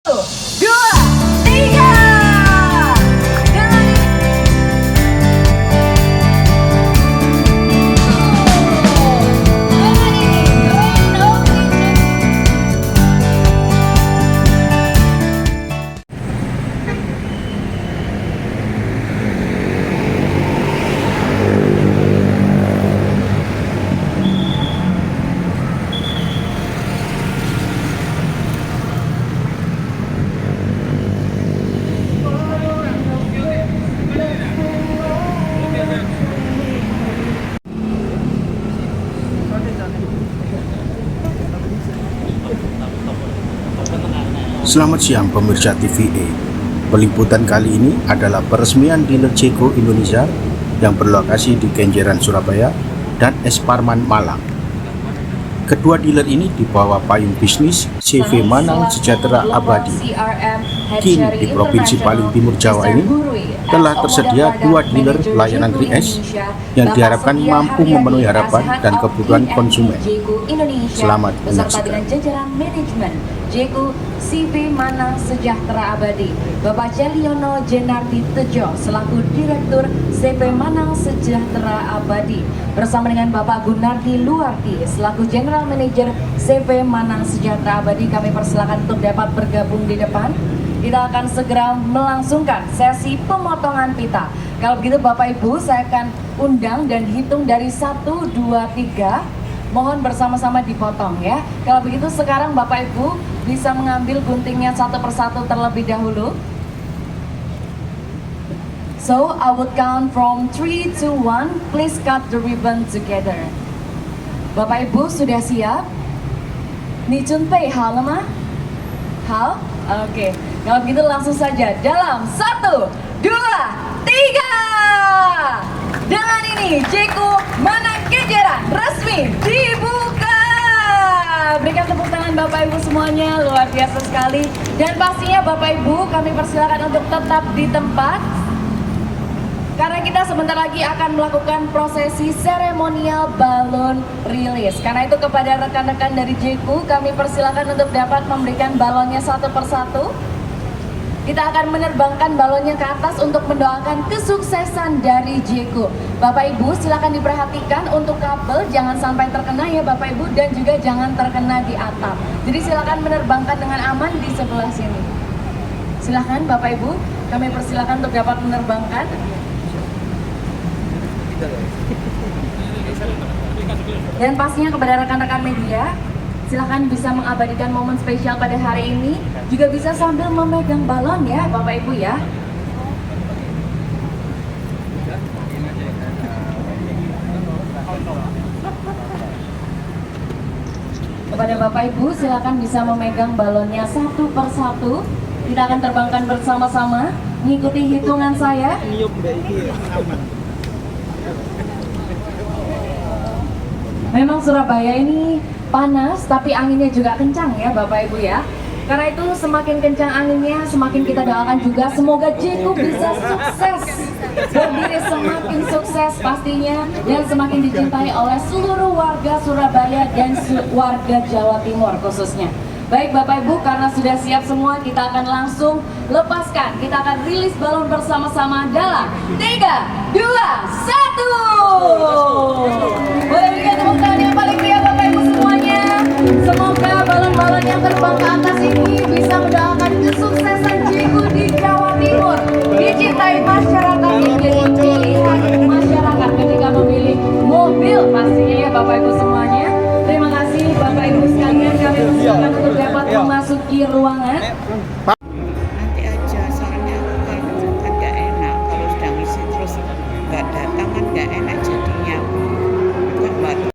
dua, tiga. Selamat siang pemirsa TVE. Peliputan kali ini adalah peresmian dealer Jeko Indonesia yang berlokasi di Kenjeran Surabaya dan Es Parman Malang. Kedua dealer ini di bawah payung bisnis CV Manang Sejahtera Abadi. Kini di Provinsi paling Timur Jawa ini telah tersedia dua dealer layanan RIS yang diharapkan mampu memenuhi harapan dan kebutuhan konsumen. Selamat menyaksikan. Jeko CV Manang Sejahtera Abadi, Bapak Celiono Jenardi Tejo selaku Direktur CV Manang Sejahtera Abadi, bersama dengan Bapak Gunardi Luardi selaku General Manager CV Manang Sejahtera Abadi. Kami persilakan untuk dapat bergabung di depan. Kita akan segera melangsungkan sesi pemotongan pita. Kalau begitu Bapak Ibu, saya akan undang dan hitung dari 1, 2, 3. Mohon bersama-sama dipotong ya. Kalau begitu sekarang Bapak Ibu bisa mengambil guntingnya satu persatu terlebih dahulu. So I would count from 3, 2, 1. Please cut the ribbon together. Bapak Ibu sudah siap? Ni Junpei hao le ma? Hao? Oke. Kalau begitu langsung saja dalam 1, 2, 3. Dengan ini Jeko Manang Kenjeran resmi dibuka. Berikan tepuk tangan Bapak Ibu semuanya, luar biasa sekali. Dan pastinya Bapak Ibu kami persilakan untuk tetap di tempat, karena kita sebentar lagi akan melakukan prosesi seremonial balon rilis. Karena itu kepada rekan-rekan dari Jeko kami persilakan untuk dapat memberikan balonnya satu persatu. Kita akan menerbangkan balonnya ke atas untuk mendoakan kesuksesan dari Jeko. Bapak Ibu silakan diperhatikan untuk kabel jangan sampai terkena ya Bapak Ibu, dan juga jangan terkena di atap. Jadi silakan menerbangkan dengan aman di sebelah sini. Silakan Bapak Ibu, kami persilakan untuk dapat menerbangkan. Dan pastinya kepada rekan-rekan media, silakan bisa mengabadikan momen spesial pada hari ini. Juga bisa sambil memegang balon ya Bapak Ibu ya. Kepada Bapak Ibu silakan bisa memegang balonnya satu persatu. Kita akan terbangkan bersama-sama mengikuti hitungan saya. Memang Surabaya ini panas, tapi anginnya juga kencang ya Bapak Ibu ya. Karena itu semakin kencang anginnya, semakin kita doakan juga semoga Jeko bisa sukses, berdiri semakin sukses pastinya, dan semakin dicintai oleh seluruh warga Surabaya dan warga Jawa Timur khususnya. Baik Bapak Ibu, karena sudah siap semua, kita akan langsung lepaskan. Kita akan rilis balon bersama-sama dalam 3, 2, 1. Boleh berikan tepuk tangan yang paling meriah Bapak Ibu semuanya. Semoga balon-balon yang terbang ke atas ini bisa mendoakan kesuksesan Jeko di Jawa Timur, dicintai masyarakat, menjadi pilihan masyarakat ketika memilih mobil pastinya ya Bapak Ibu semuanya. Terima kasih Bapak Ibu sekalian, kami persilakan untuk dapat memasuki ruangan. Nanti aja, soalnya kalau kan nggak enak kalau sudah ngisi terus nggak datang kan nggak enak jadinya. Kan baru.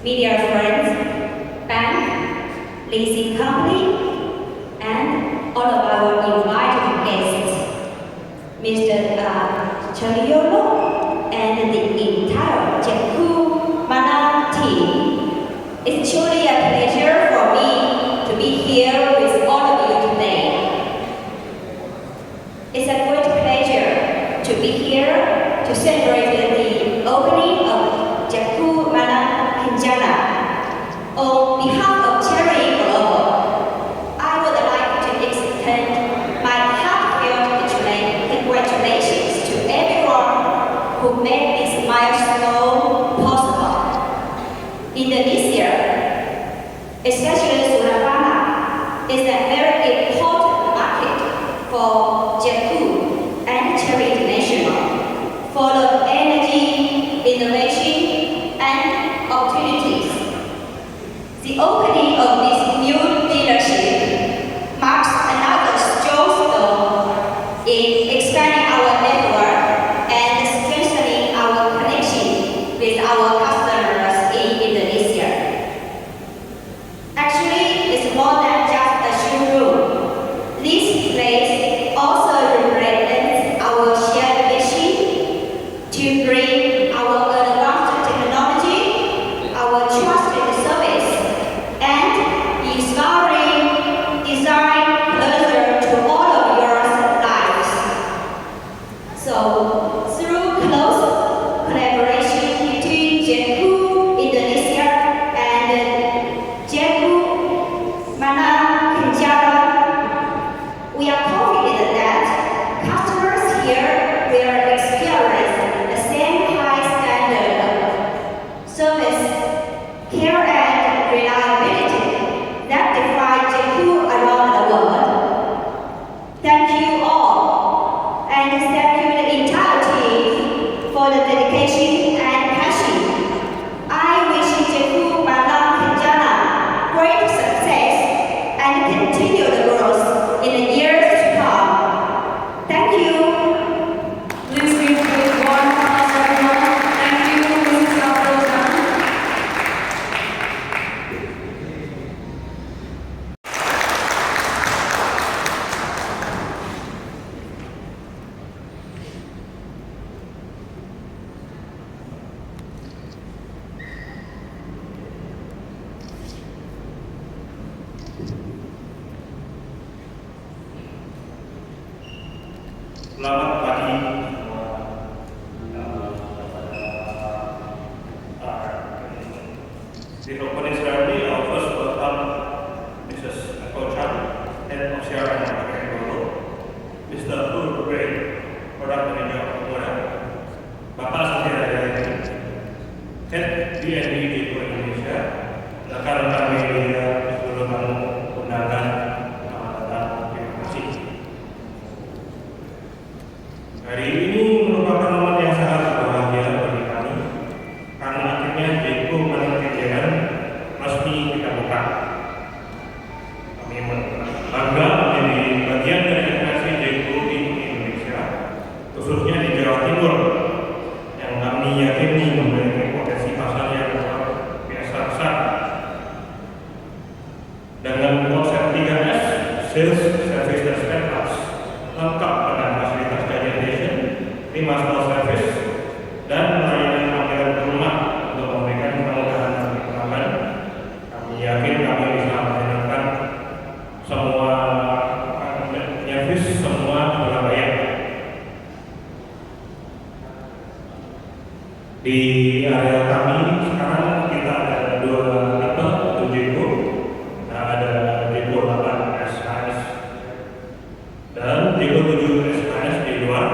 media friends, bank, leasing company, and all of our invited guests, Mr. Chaliolo, and the entire Jeku Mana team. It's truly a pleasure for me to be here with all of you today. It's a great pleasure to be here to celebrate the opening of Jeku Mana Kencana. On behalf of Cherry Global, I would like to extend my heartfelt congratulations to everyone who made this milestone possible. Indonesia, especially Surabaya, is a very important market for Jeku and Cherry International, full of energy, innovation, and opportunities. The opening of this new dealership marks another strong step in expanding our network and strengthening our connection with our customers in Indonesia. Actually, it's more than just a showroom. This place also represents our shared vision to bring our advanced technology, our trusted service, and inspiring design closer to all of your lives. So, through close collaboration between Jeku Indonesia and Jeku Mana Kencana, we are confident that customers here will experience the same high standard of service, care, and reliability that define Jeku around the world. Thank you all, and thank you the entire team for the dedication and passion. I wish Jeku Mana Kencana great success and continued growth in the years to come. Thank you. Please give a warm applause, everyone. Thank you, Mrs. Abdullah. Selamat pagi The opening ceremony, I'll first welcome Mrs. Nicole Chan, Head of CRM and Marketing Bureau, Mr. Abdul Gray, Product Manager of Korea, Bapak Satya Head BNI Jeku Indonesia, rekan-rekan media di seluruh tamu undangan, selamat datang, terima kasih. Hari ini merupakan momen yang sangat berbahagia bagi kami karena akhirnya Jeku Mana Kencana resmi kita buka. Kami bangga menjadi bagian dari generasi Jeku di Indonesia, khususnya di Jawa Timur, yang kami yakini memiliki potensi pasar yang luar biasa besar. Dengan konsep 3S, Sales, Service, dan Spare Parts, lengkap dengan fasilitas Guardian 5-star service, dan layanan panggilan ke rumah untuk memberikan kemudahan bagi pelanggan. Kami yakin kami bisa menjalankan semua servis semua Surabaya. Di area kami sekarang kita ada 2 tipe untuk Jeku. Nah, ada Jeku 8 SKS dan Jeku 7 SKS di luar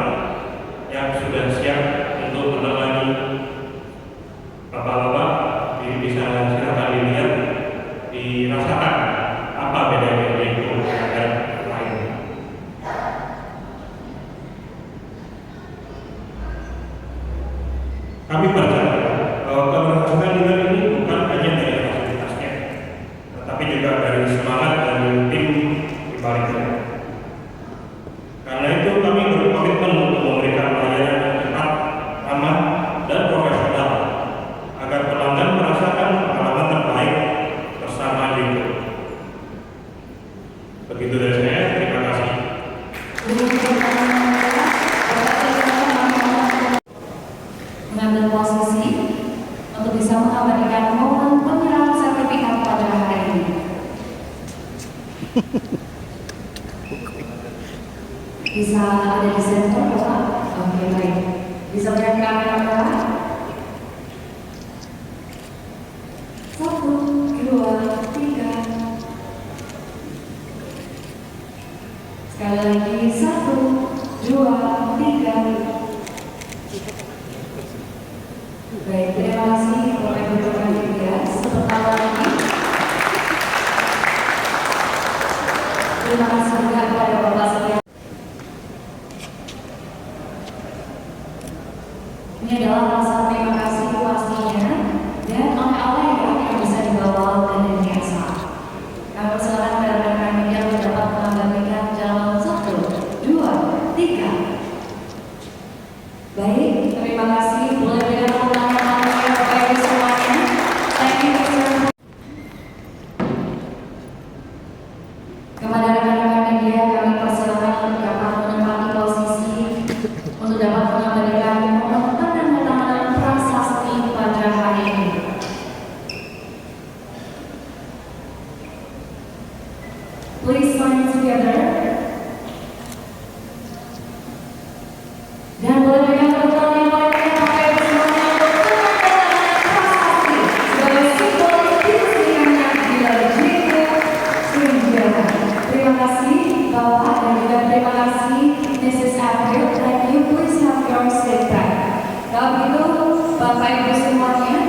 yang sudah siap untuk menemani bapak-bapak. Bisa silakan dilihat, dirasakan apa bedanya Jeku dengan lain. Kami percaya bahwa keberhasilan dealer ini bukan hanya dari fasilitasnya, tetapi juga dari semangat dan tim di baliknya. Karena itu kami berkomitmen untuk memberikan layanan yang cepat, aman, dan profesional agar pelanggan merasakan pengalaman Bisa melihat kamera? 1, 2, 3. Sekali lagi 1, 2, 3. Baik, terima kasih Bapak Ibu Panitia. Sebentar lagi. Terima kasih juga kepada Bapak sekalian. Ini adalah rasa terima kasih pastinya dan oleh-oleh yang bisa dibawa ke Indonesia. Kami persilakan rekan-rekan media untuk dapat mengabadikan jalan 1, 2, 3. Baik, terima kasih. Boleh berikan tepuk tangan ya Bapak Ibu semuanya. Thank you Mr. Kepada rekan-rekan media kami persilakan untuk dapat menempati posisi untuk dapat mengabadikan momen penandatanganan prasasti pada hari ini. Please sign together. Dan boleh berikan tepuk tangan yang paling meriah Bapak Ibu semuanya untuk penandatanganan prasasti sebagai simbol diresmikannya Gelar Jeko Sriwijaya. Terima kasih Bapak dan juga terima kasih Mrs. April. Thank you. Please have your seat back. Kalau begitu Bapak Ibu semuanya.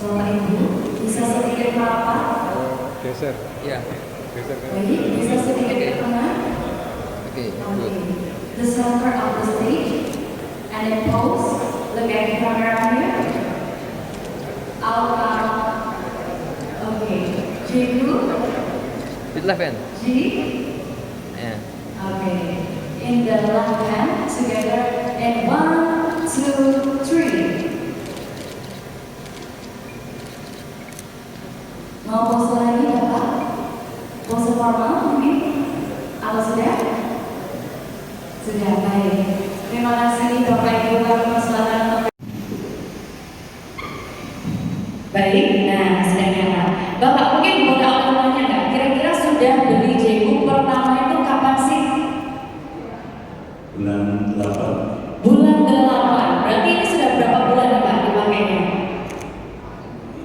Bapak Ibu bisa sedikit merapat. Geser, ya, geser. Baik, bisa sedikit ke tengah. Oke, Okay. The center of the stage and then pose. Look at the camera here. Out loud. Okay. Jigu. With left hand. G. Yeah. Okay. In the left hand together. And 1, 2, 3. Mau pose lagi Bapak? Pose formal mungkin? Atau sudah? Sudah, baik. Terima kasih Bapak Ibu kami persilakan untuk. Baik, nah sudah nyata. Bapak mungkin boleh aku tanya nggak? Kira-kira sudah beli Jeko pertama itu kapan sih? Bulan 8. Bulan 8. Berarti ini sudah berapa bulan nih Pak dipakainya?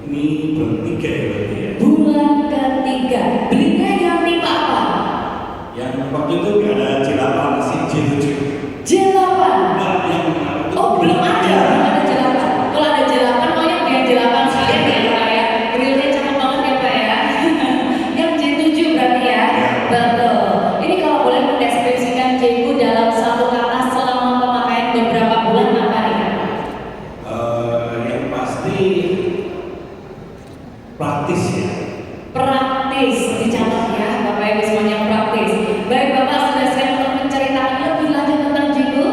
Ini bulan 3 ya berarti ya. Bulan ketiga. Belinya yang tipe apa? Yang waktu itu nggak ada J8 masih J7. J8. Enggak, yang Oh belum ada J8. Kalau ada J8 mau yang biar J8 sekalian ya Pak ya. Grillnya cakep banget ya Pak ya. Yang J7 berarti ya. Betul. Ini kalau boleh mendeskripsikan Jeko dalam satu kata selama pemakaian beberapa bulan apa nih Kak? Yang pasti praktis ya. Praktis, dicatat ya Bapak Ibu semuanya praktis. Baik Bapak sudah siap untuk menceritakan lebih lanjut tentang Jeko?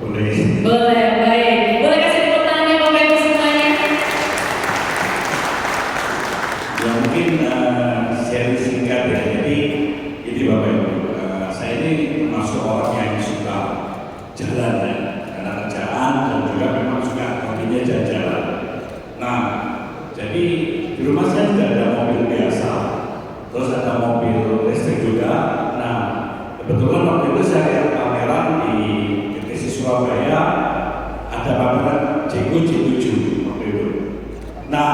Boleh. Boleh, baik. Boleh kasih tepuk tangannya Bapak Ibu semuanya? Ya mungkin sharing singkat ya. Jadi ini Bapak Ibu, saya ini termasuk orang yang suka jalan ya, karena kerjaan dan juga memang suka hobinya jalan-jalan. Nah, jadi di rumah saya juga ada mobil biasa, terus ada mobil listrik juga. Nah, kebetulan waktu itu saya lihat pameran di GTC Surabaya, ada pameran Jeko J7 waktu itu. Nah,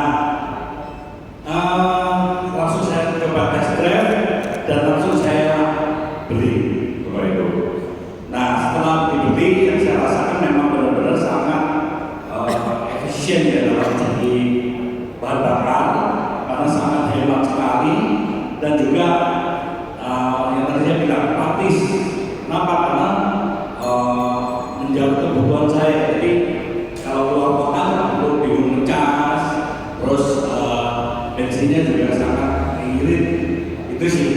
langsung saya coba test drive dan langsung saya beli Bapak Ibu. Nah, setelah dibeli yang saya rasakan memang benar-benar sangat efisien ya dalam jadi bahan bakar karena sangat hemat sekali dan juga yang tadi saya bilang praktis. Kenapa? Karena menjawab kebutuhan saya. Jadi kalau keluar kota nggak perlu bingung ngecas, terus bensinnya juga sangat irit. Itu sih.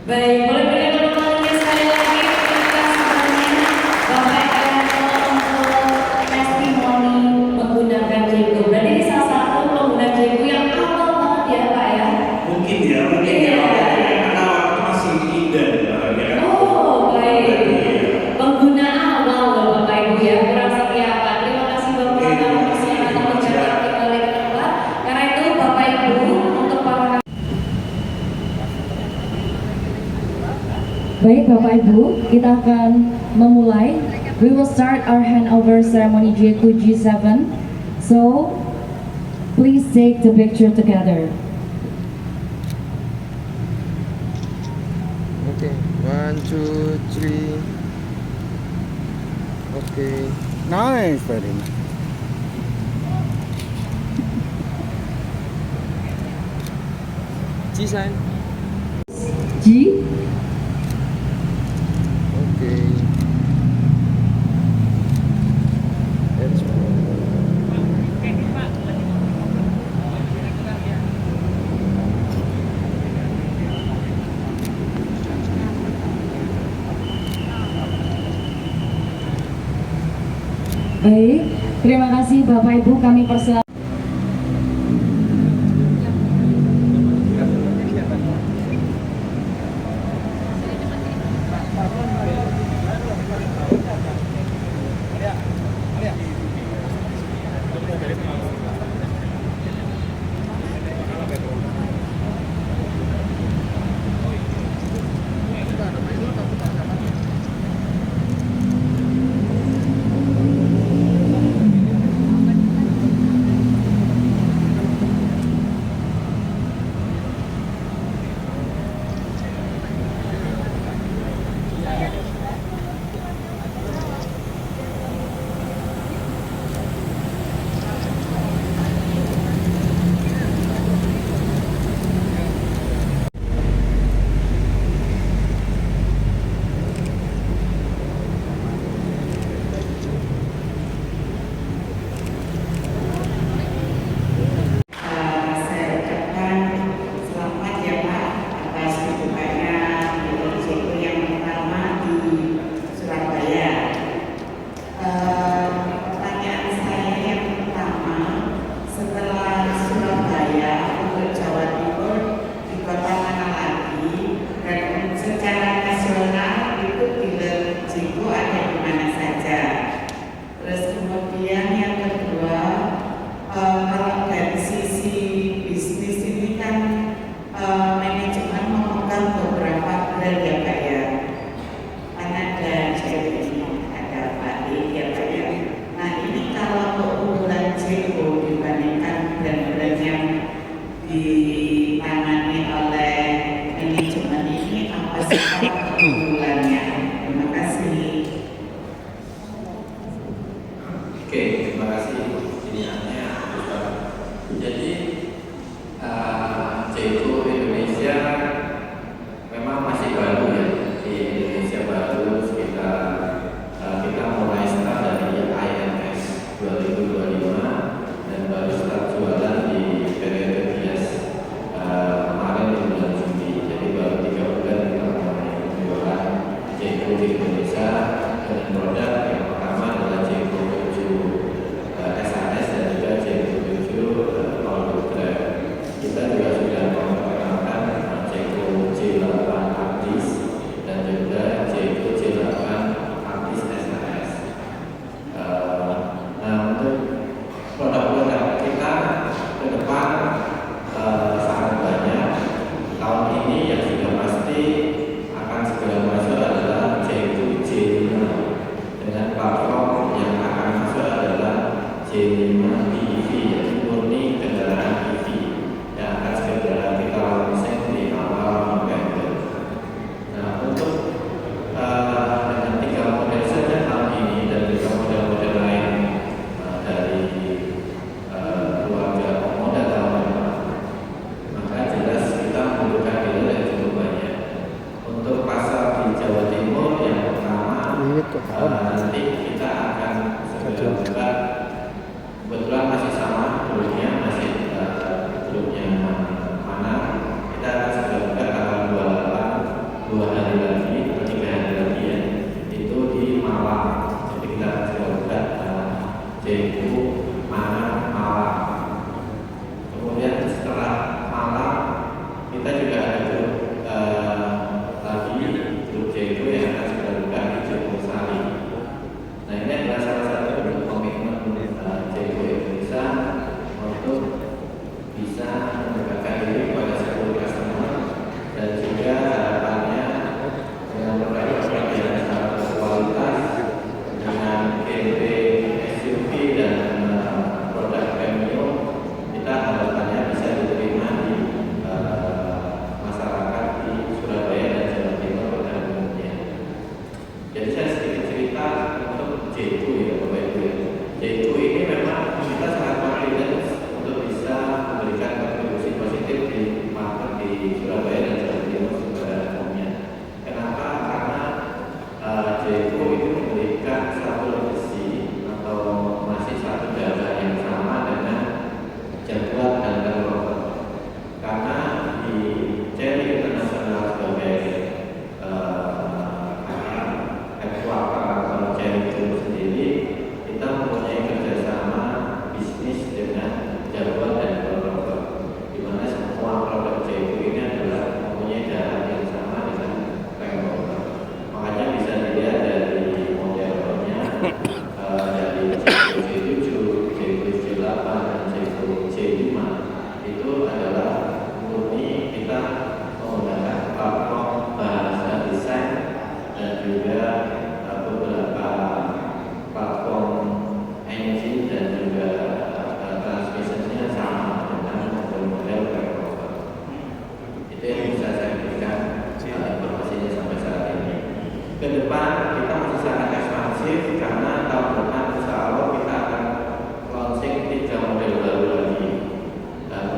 Baik, boleh berikan tepuk tangannya sekali lagi. Terima kasih banyak Bapak Eko untuk testimoni menggunakan Jeko. Berarti ini salah satu pengguna Jeko yang awal banget ya Pak ya? Mungkin ya, mungkin Iya. ya. Karena waktu masih inden. Ya kan? Oh, baik. Iya. Pengguna awal loh Bapak Ibu ya, kurang setia Pak. Terima kasih Bapak Oke, kami terima kasih. persilakan untuk menjawab kembali ke tempat. Karena itu Bapak Ibu Baik Bapak Ibu, kita akan memulai. We will start our handover ceremony JQ G7. So, please take the picture together. Okay. 1, 2, 3. Okay. Nice, very nice. G sign. G. Okay. That's Baik, terima kasih Bapak Ibu, kami persilakan. Saya ucapkan selamat ya Pak atas dibukanya JQ yang pertama di Surabaya. Pertanyaan saya yang pertama, setelah Surabaya untuk Jawa Timur di kota mana lagi, dan secara nasional itu dealer JQ ada di mana saja. Terus kemudian yang kedua, kalau dari sisi bisnis ini kan manajemen memegang beberapa brand ya Pak ya. Kan ada JQ, ada Pak D ya Pak ya. Nah ini kalau keunggulan JQ dibandingkan brand-brand yang ditangani oleh manajemen ini apa sih Pak keunggulannya? Terima kasih. Oke, terima kasih. Iniannya, jadi JQ Indonesia memang masih baru ya, di Indonesia baru sekitar kita mulai start dari IMS 2025 dan baru start jualan di periode bias kemarin di bulan Juni. Jadi baru 3 bulan kita mulai jualan JQ di Indonesia dengan produk yang pertama adalah JQ 7 SRS dan juga JQ 7 Ultra. Kita juga sudah memperkenalkan JQ J8 Artis dan juga JQ J8 Artis SRS. Nah untuk produk-produk kita ke depan sangat banyak. Tahun ini yang sudah pasti akan segera masuk adalah JQ J5 dengan platform yang akan masuk adalah J5 EV, yaitu murni kendaraan EV yang akan segera kita launching di awal November. Nah untuk dengan 3 model saja tahun ini dan juga model-model lain dari keluarga pemuda tahun depan, maka jelas kita membuka dealer yang cukup banyak. Untuk pasar di Jawa Timur yang pertama nanti kita akan segera buka. Kebetulan masih sama grupnya, masih grupnya mana, kita akan segera buka tanggal 28, 2 hari lagi atau 3 hari lagi ya, itu di Malang. Jadi kita akan segera buka JQ Mana Malang. Kemudian setelah Malang kita juga ada grup lagi, grup JQ yang akan segera buka di Jogja Sari. Nah ini adalah salah satu bentuk komitmen JQ Indonesia untuk bisa mendekatkan diri kepada seluruh customer dan juga harapannya dengan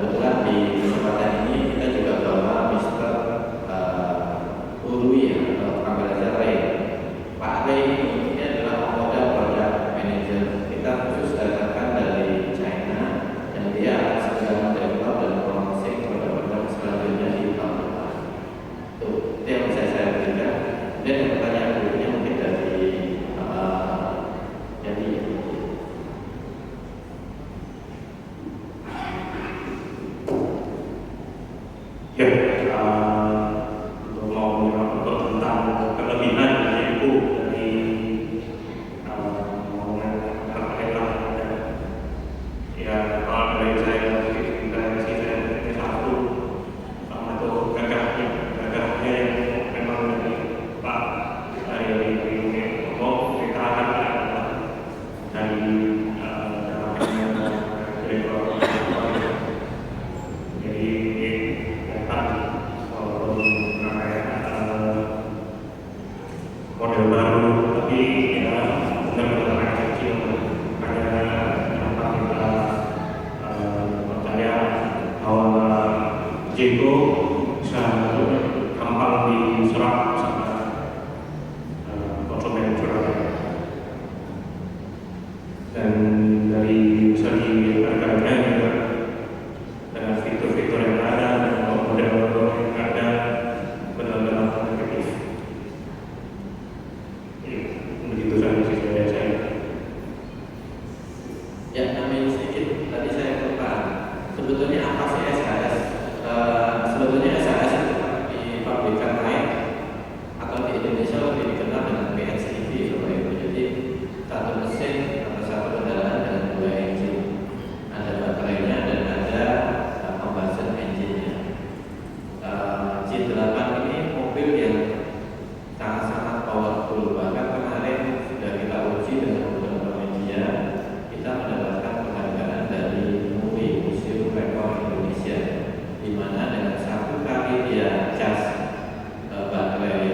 kebetulan di kesempatan ini kita juga bawa Mr. Urui atau Kameraja Ray. Pak Ray ini adalah model product manager. Kita khusus datangkan dari China dan dia akan segera mendevelop dan promosi produk-produk selanjutnya di tahun depan. Itu yang bisa saya berikan. Dan yang pertanyaan berikutnya mungkin dari jadi ya, untuk mau menjawab tentang kelebihan dari ibu dari omongan terkait ya, kalau dari saya dari satu untuk gagahnya yang memang dari Pak dari ngomong diterangkan adalah dari direktur. Jadi model baru, tapi ya benar-benar anak kecil, hanya tempat kita percaya bahwa Jeko bisa gampang diserap sama konsumen Surabaya. Dan dari segi harganya juga dengan fitur-fitur yang ada dan model-model yang ada benar-benar efektif. Begitu saja sih dari saya. ya, nambahin sedikit. Tadi saya lupa. Sebetulnya apa sih SHS? Sebetulnya SHS itu di pabrikan lain atau di Indonesia lebih dikenal dengan PHEV, Bapak Ibu. Jadi satu mesin atau satu kendaraan dengan dua engine. Ada baterainya dan ada combustion engine-nya. J8 ini mobil yang sangat-sangat powerful. Bahkan kemarin sudah kita uji dengan beberapa media, kita mendapatkan penghargaan dari MUI, Museum Rekor Indonesia, di mana dengan satu kali dia cas baterai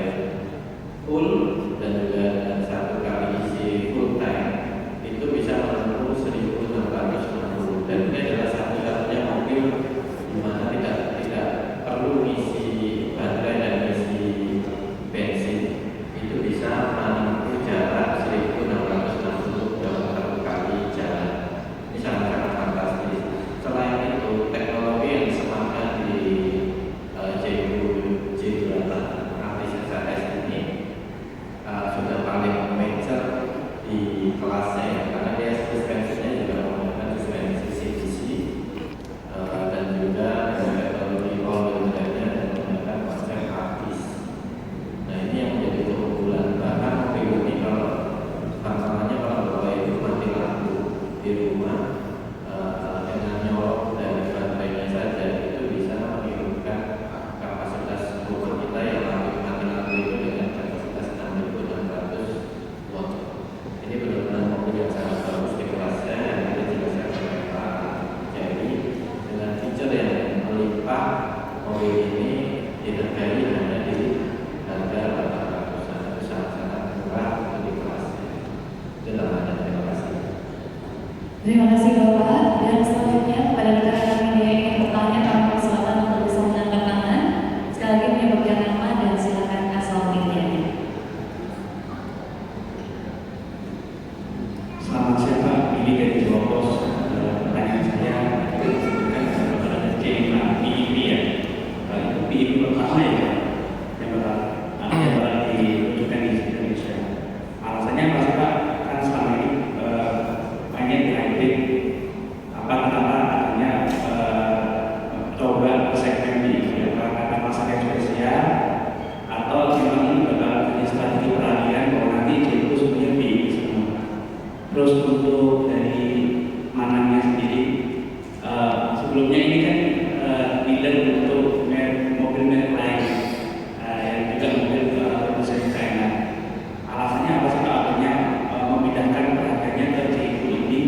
full dan juga dengan satu kali isi full tank itu bisa menempuh 1660, dan ini adalah satu-satunya mobil di mana tidak perlu isi baterai dan isi bensin, itu bisa menempuh jarak 1660 dalam satu kali jalan. Ini sangat-sangat fantastis. Selain itu, teknologi yang semangat di J8 Artis SHS ini sudah paling major di kelasnya, karena dia suspensinya juga menggunakan suspensi CVC dan juga teknologi all-weather-nya dan menggunakan konsep artis. Nah, ini yang menjadi keunggulan. Bahkan mobil ini kalau tantangannya kalau Bapak Ibu mati lampu di rumah dengan nyolok dari baterainya saja itu bisa menurunkan kapasitas rumah kita yang mati lampu itu dengan kapasitas 6.600 watt. Ini benar-benar mobil yang sangat bagus di kelasnya yang tadi dijelaskan oleh Pak Jerry, dengan fitur yang melimpah. Mobil ini dihargai hanya di harga 800-an, itu sangat-sangat murah untuk di kelasnya. Itu namanya. Terima kasih. Terima kasih Bapak. Dan selanjutnya kepada rekan-rekan media yang ingin bertanya, kami persilakan untuk bisa mengangkat tangan. Sekali lagi menyebutkan nama dan silakan asal medianya. Selamat siang Pak, ini dari Jogos. Pertanyaan saya itu disebutkan ada J5 ya. Itu PIB pertama ya, yang bakal diwujudkan di Indonesia. Alasannya apa sih Pak? Kan selama ini banyak di hybrid. Kenapa adanya coba segmen di karena pasar yang spesial, atau memang ini bakal jadi strategi peralihan bahwa nanti itu sebenarnya PIB semua. Terus untuk dari mananya sendiri, sebelumnya ini kan dealer untuk mobil merek lain yang juga mobil produsen China. Alasannya apa sih Pak? Akhirnya memindahkan perhatiannya ke J2 ini.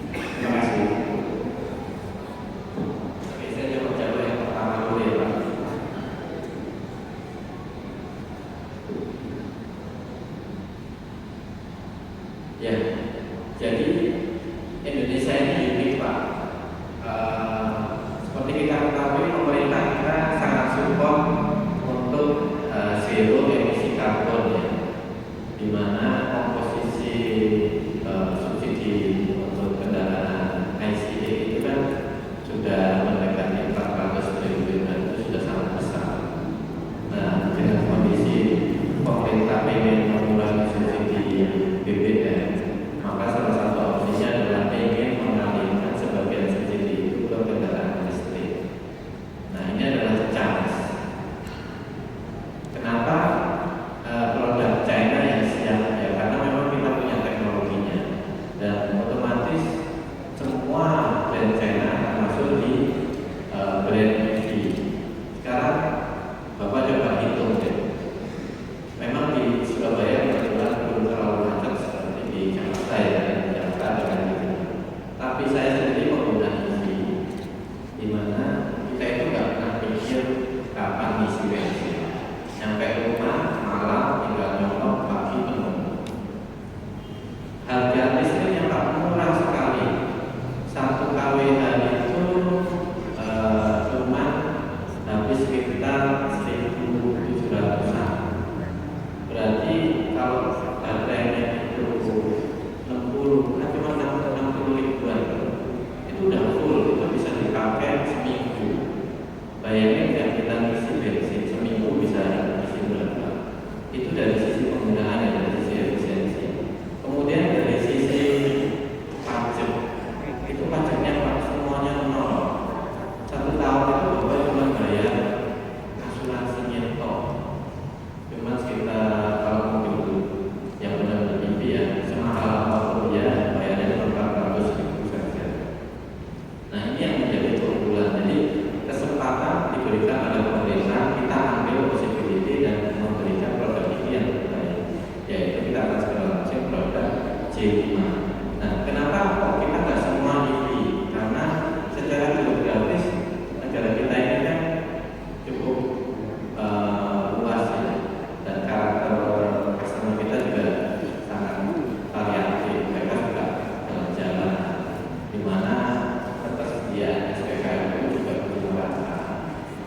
Terima kasih. Oke, saya coba jawab yang pertama dulu ya Pak. Ya, jadi Indonesia ini unik Pak. Seperti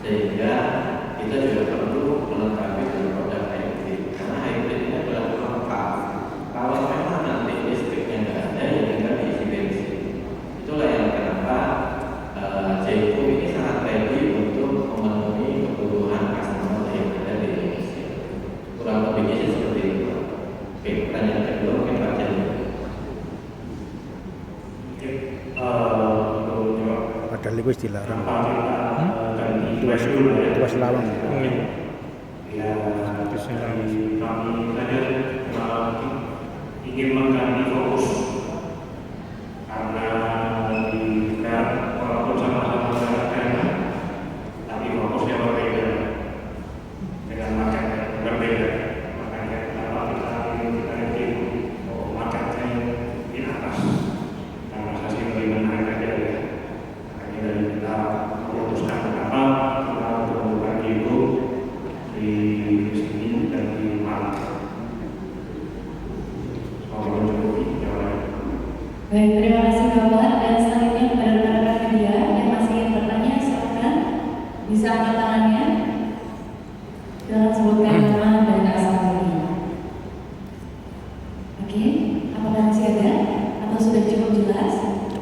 sehingga kita juga perlu melengkapi dengan produk hybrid, karena hybrid ini adalah pelengkap. Kalau memang nanti listriknya nggak ada, ya tinggal diisi bensin. Itulah yang kenapa Jeko ini sangat ready untuk memenuhi kebutuhan customer yang ada di Indonesia. Kurang lebihnya sih seperti itu. Oke, pertanyaan kedua mungkin Pak Jan. Padahal itu dilarang. Itu Tuas lawang. Ya, kami kader ingin mengganti fokus karena kita walaupun sama-sama daerah, tapi fokusnya berbeda dengan market yang berbeda. Makanya kenapa kita ingin marketnya di atas karena hasil bagaimana harga ya. Makanya dari kita memutuskan kenapa kita membuka Jeko di sini dan di Malang. Baik, terima kasih Bapak. Dan selanjutnya kepada rekan-rekan media yang masih ingin bertanya, silakan bisa angkat tangannya. Dalam sebutkan nama dan asal usulnya. Oke, apakah masih ada atau sudah cukup jelas?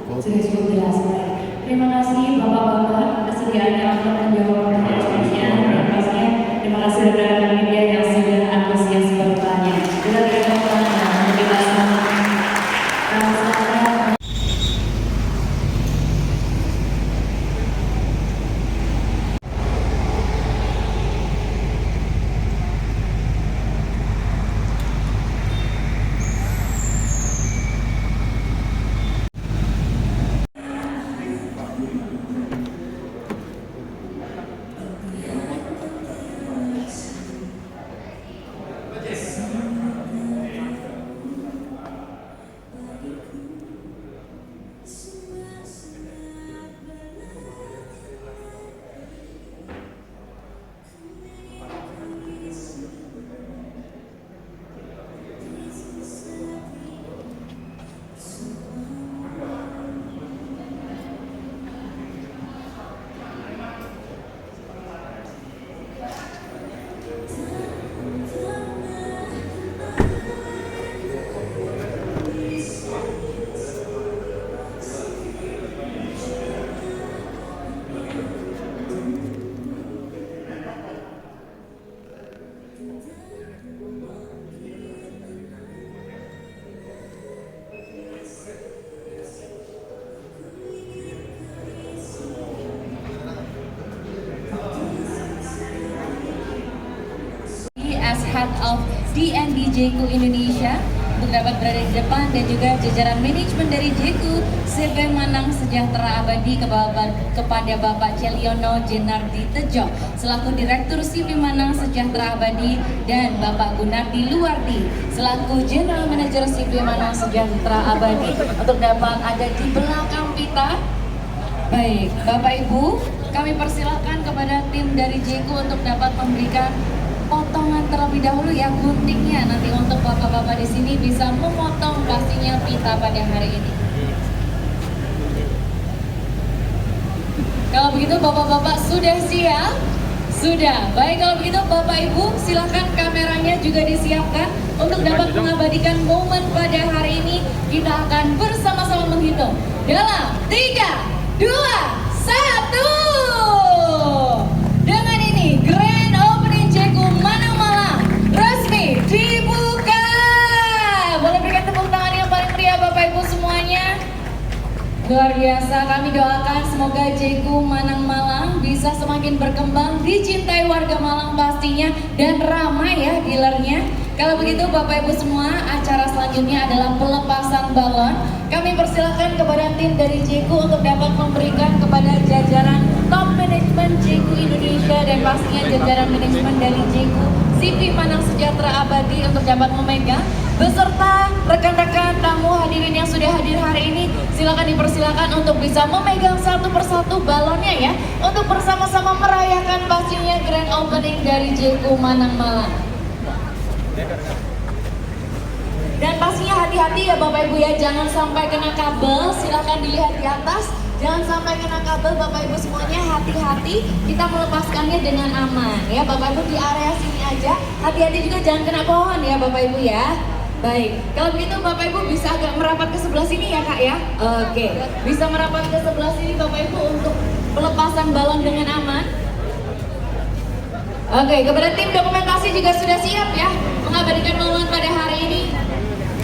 Sudah cukup jelas. Baik. Terima kasih Bapak-bapak kesediaannya untuk menjawab pertanyaannya. Dan pastinya terima kasih rekan-rekan media yang sudah antusias bertanya. Kita berikan tangan untuk kita semua. As head of DNB Jeko Indonesia untuk dapat berada di depan dan juga jajaran manajemen dari Jeko CV Manang Sejahtera Abadi kepada Bapak Celiono Jenardi Tejo selaku Direktur CV Manang Sejahtera Abadi dan Bapak Gunardi Luardi selaku General Manager CV Manang Sejahtera Abadi untuk dapat ada di belakang kita. Baik, Bapak Ibu, kami persilakan kepada tim dari Jeko untuk dapat memberikan potongan terlebih dahulu ya, guntingnya nanti untuk bapak-bapak di sini bisa memotong pastinya pita pada hari ini. Kalau begitu bapak-bapak sudah siap? Sudah. Baik, kalau begitu Bapak Ibu silakan kameranya juga disiapkan untuk dapat mengabadikan momen pada hari ini. Kita akan bersama-sama menghitung dalam 3, 2, 1. Dengan ini Grand Opening Jeko Manang Malang resmi dibuka. Boleh berikan tepuk tangan yang paling meriah Bapak Ibu semuanya. Luar biasa, kami doakan semoga Jeko Manang Malang bisa semakin berkembang, dicintai warga Malang pastinya, dan ramai ya dealernya. Kalau begitu Bapak Ibu semua, acara selanjutnya adalah pelepasan balon. Kami persilakan kepada tim dari Jeko untuk dapat memberikan kepada jajaran top manajemen Jeko Indonesia dan pastinya jajaran manajemen dari Jeko CV Manang Sejahtera Abadi untuk dapat memegang beserta rekan-rekan tamu hadirin yang sudah hadir hari ini. Silakan dipersilakan untuk bisa memegang satu persatu balonnya ya, untuk bersama-sama merayakan pastinya grand opening dari Jeko Manang Malang. Dan pastinya hati-hati ya Bapak Ibu ya, jangan sampai kena kabel. Silakan dilihat di atas Jangan sampai kena kabel Bapak Ibu semuanya, hati-hati kita melepaskannya dengan aman ya Bapak Ibu, di area sini aja. Hati-hati juga jangan kena pohon ya Bapak Ibu ya. Baik, kalau begitu Bapak Ibu bisa agak merapat ke sebelah sini ya Kak ya. Oke, bisa merapat ke sebelah sini Bapak Ibu untuk pelepasan balon dengan aman. Oke, kepada tim dokumentasi juga sudah siap ya mengabadikan momen pada hari ini.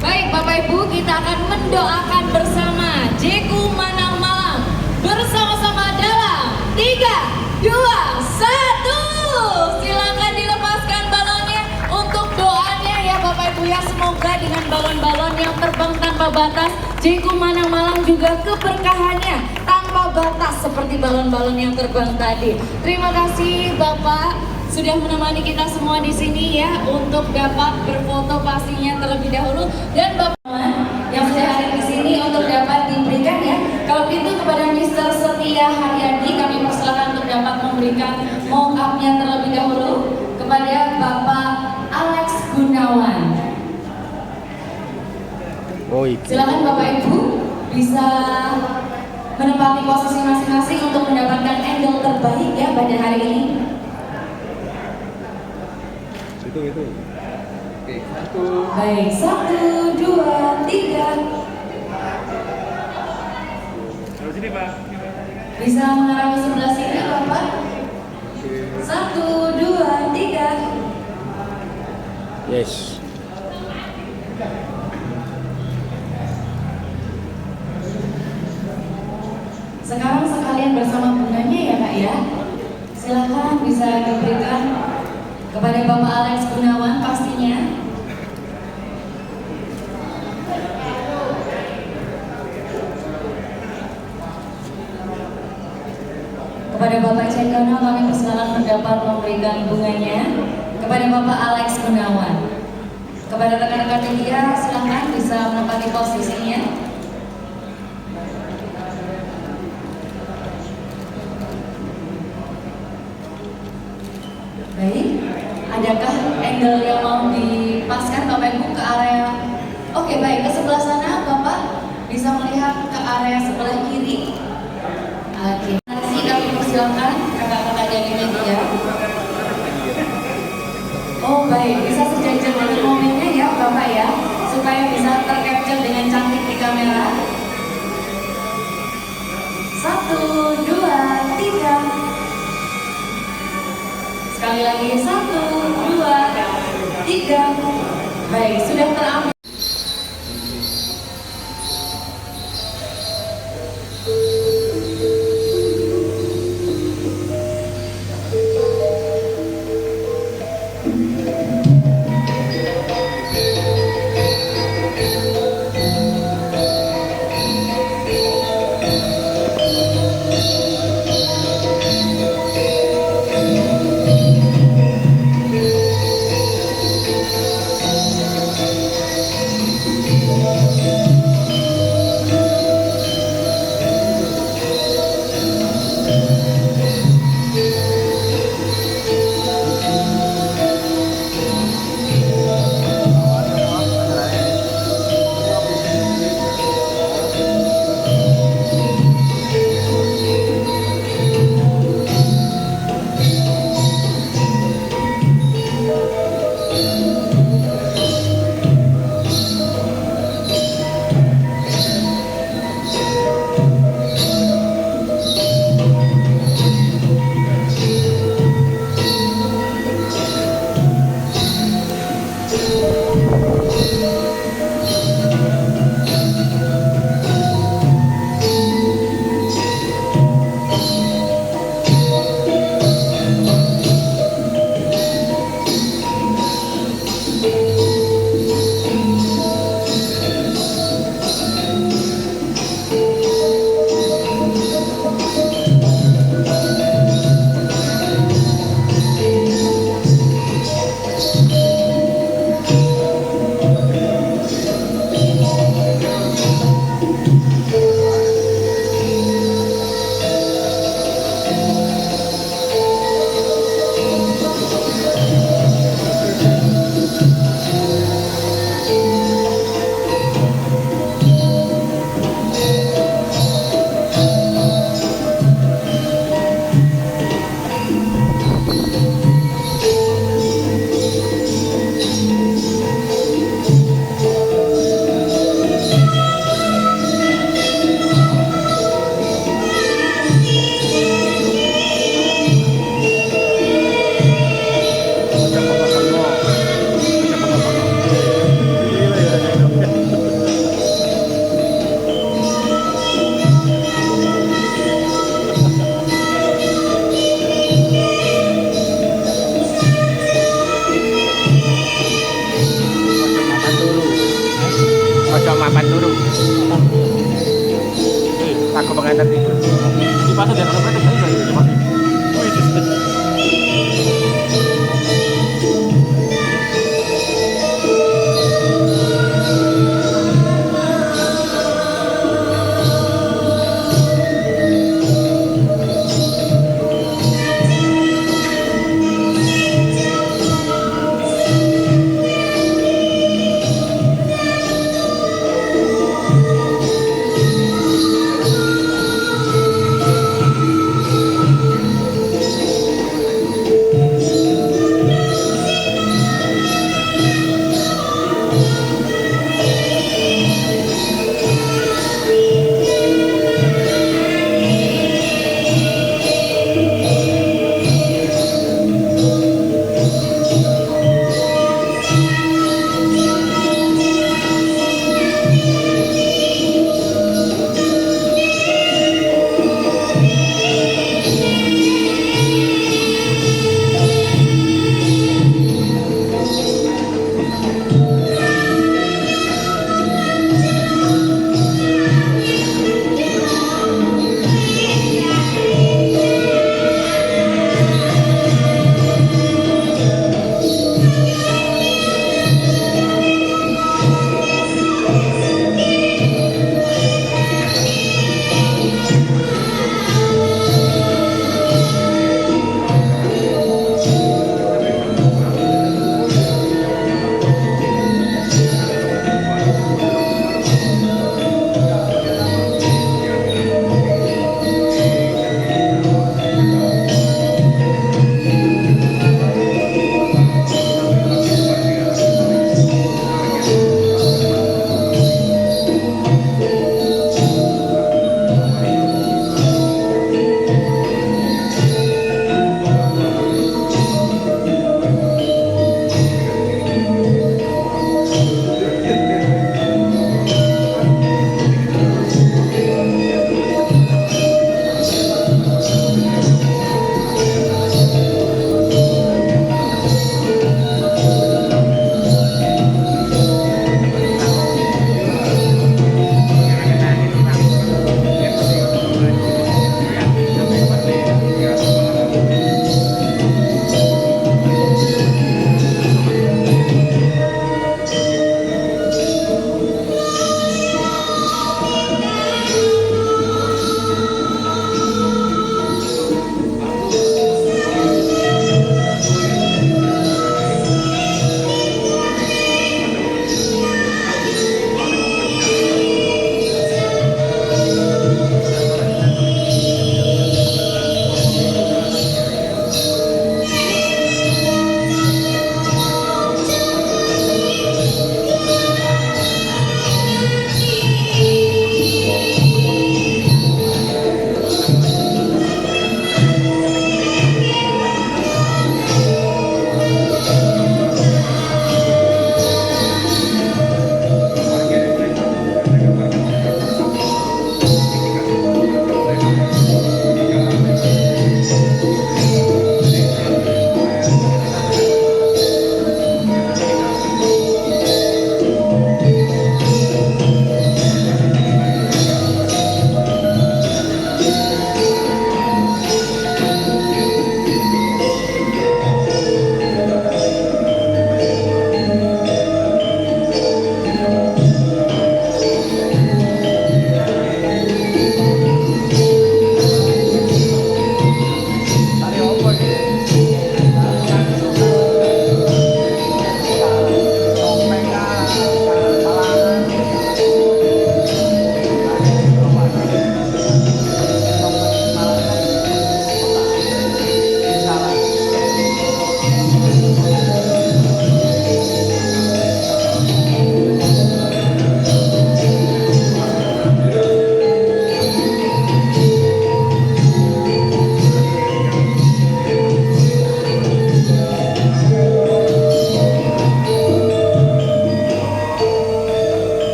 Baik Bapak Ibu, kita akan mendoakan bersama Jeku Manang Malang bersama-sama dalam 3, 2, 1. Silakan dilepaskan balonnya untuk doanya ya Bapak Ibu ya. Semoga dengan balon-balon yang terbang tanpa batas, Jeku Manang Malang juga keberkahannya tanpa batas seperti balon-balon yang terbang tadi. Terima kasih Bapak sudah menemani kita semua di sini ya untuk dapat berfoto pastinya terlebih dahulu, dan Bapak yang sudah hadir di sini untuk dapat diberikan ya. Kalau begitu kepada Mr. Setia Haryadi kami persilakan untuk dapat memberikan mock up-nya terlebih dahulu kepada Bapak Alex Gunawan. Silakan Bapak Ibu bisa menempati posisi masing-masing untuk mendapatkan angle terbaik ya pada hari ini. Oke, 1. Baik, 1, 2, 3. Terus sini Pak. Bisa mengarah ke sebelah sini Bapak. 1, 2, 3. Yes. Sekarang sekalian bersama bunganya ya Kak ya. Silakan bisa diberikan kepada Bapak Alex Gunawan pastinya. Kepada Bapak Cenggono kami persilakan mendapat memberikan bunganya kepada Bapak Alex Gunawan. Kepada rekan-rekan media silakan bisa menempati posisinya. Baik, adakah angle yang mau dipaskan Bapak Ibu ke area? Oke baik, ke sebelah sana Bapak bisa melihat ke area sebelah kiri. Oke, nanti kami persilakan kakak-kakak dari media. Oh baik, bisa sejajar dengan momennya ya Bapak ya, supaya bisa tercapture dengan cantik di kamera. 1, 2, 3. Sekali lagi 1, 2, 3. Baik, sudah terambil. mapan turu. Aku pengantar tidur. Di pasar dan orang berarti saya di pasar.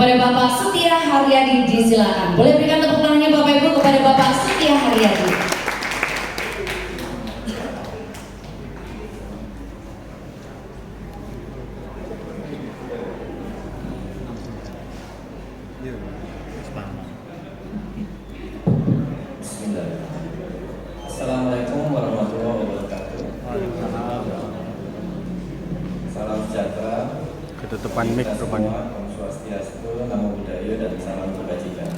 kepada Bapak Setia Haryadi, disilakan. Boleh berikan tepuk tangannya Bapak Ibu kepada Bapak Setia Haryadi. Assalamualaikum warahmatullahi wabarakatuh. Salam sejahtera. Ketutupan mic rupanya. Om Swastiastu, Namo Buddhaya, dan salam kebajikan.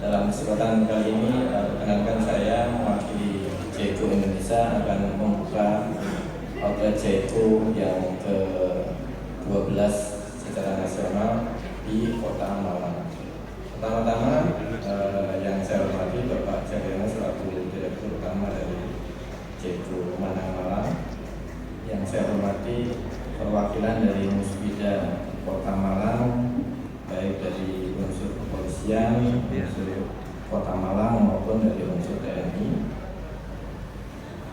Dalam kesempatan kali ini, perkenalkan saya mewakili Jeko Indonesia akan membuka outlet Jeko yang ke-12 secara nasional di Kota Malang. Pertama-tama yang saya hormati Bapak Jagana selaku Direktur Utama dari Jeko Manang Malang. Yang saya hormati perwakilan dari Musbida Kota Malang, baik dari unsur kepolisian, unsur Kota Malang maupun dari unsur TNI.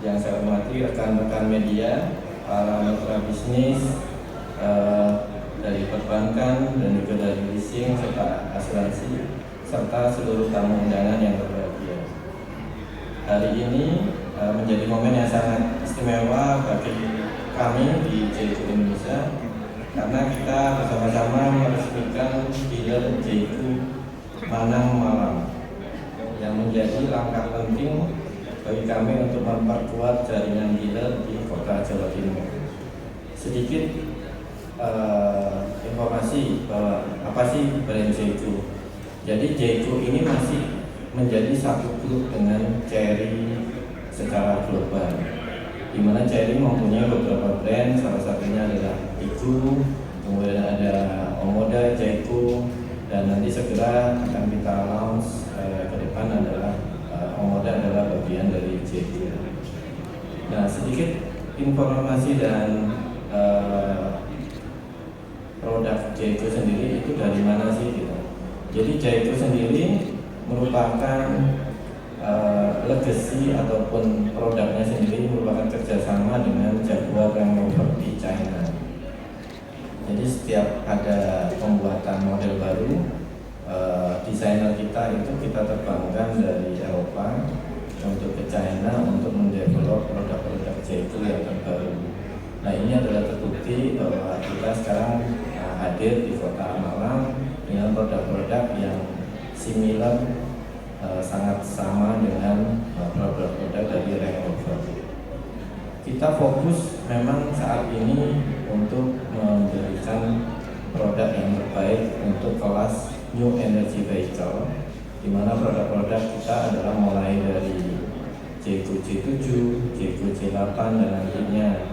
Yang saya hormati rekan-rekan media, para mitra bisnis dari perbankan dan juga dari leasing serta asuransi, serta seluruh tamu undangan yang berbahagia. Hari ini menjadi momen yang sangat istimewa bagi kami di Jeko Indonesia karena kita bersama-sama meresmikan dealer Jeko Manang Malang yang menjadi langkah penting bagi kami untuk memperkuat jaringan dealer di Kota Jawa Timur. Sedikit informasi bahwa apa sih brand Jeko. Jadi Jeko ini masih menjadi satu grup dengan Chery secara global, di mana Chery mempunyai beberapa brand, salah satunya adalah Igu, kemudian ada Omoda, Jeko, dan nanti segera akan kita launch ke depan adalah Omoda adalah bagian dari Jeko. Nah, sedikit informasi dan produk Jeko sendiri itu dari mana sih gitu. Jadi Jeko sendiri merupakan legacy ataupun produknya sendiri merupakan kerjasama dengan Jaguar Land Rover di China. Jadi setiap ada pembuatan model baru, desainer kita itu kita terbangkan dari Eropa untuk ke China untuk mendevelop produk-produk Jeko yang terbaru. Nah, ini adalah terbukti bahwa kita sekarang hadir di Kota Malang dengan produk-produk yang similar, sangat sama dengan produk-produk dari Range Rover. Kita fokus memang saat ini untuk memberikan produk yang terbaik untuk kelas New Energy Vehicle, di mana produk-produk kita adalah mulai dari Jeko J7, Jeko J8, dan nantinya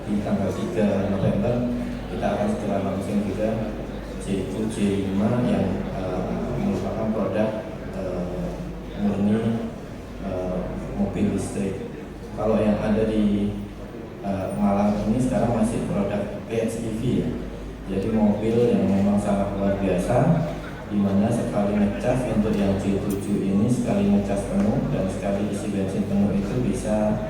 di tanggal 3 November kita akan segera launching juga Jeko J5 yang merupakan produk murni mobil listrik. Kalau yang ada di Malang ini sekarang masih produk PHEV ya. Jadi mobil yang memang sangat luar biasa, di mana sekali ngecas untuk yang J7 ini sekali ngecas penuh dan sekali isi bensin penuh itu bisa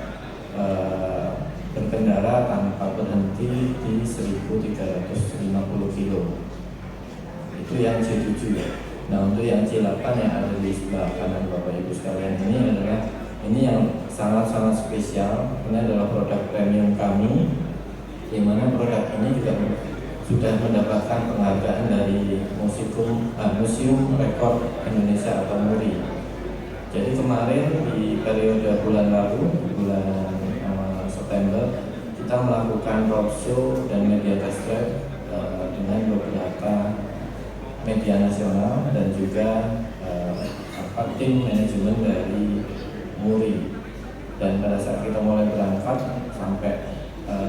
berkendara tanpa berhenti di 1350 kilo. Itu yang J7 ya. Nah, untuk yang J8 yang ada di sebelah kanan Bapak Ibu sekalian ini yang sangat-sangat spesial. Ini adalah produk premium kami, di mana produk ini juga sudah mendapatkan penghargaan dari Museum Rekor Indonesia atau MURI. Jadi kemarin di periode bulan lalu, bulan September, kita melakukan roadshow dan media test drive dengan beberapa media nasional dan juga tim manajemen dari MURI. Dan pada saat kita mulai berangkat sampai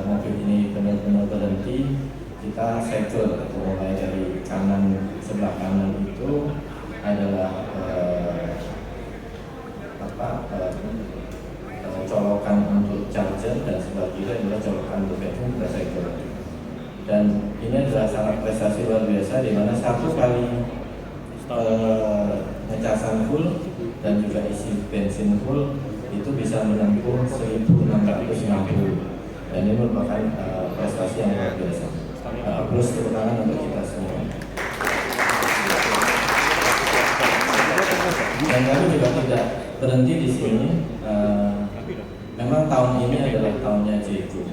mobil ini benar-benar berhenti, kita segel mulai dari sebelah kanan itu adalah colokan untuk charger, dan sebelah kiri adalah colokan untuk baterai, kita segel. Dan ini adalah sangat prestasi luar biasa, di mana satu kali ngecasan full dan juga isi bensin full itu bisa menempuh 1660, dan ini merupakan prestasi yang luar biasa. Plus tepuk tangan untuk kita semua. Dan kami juga tidak berhenti di sini. Memang tahun ini adalah tahunnya JECO.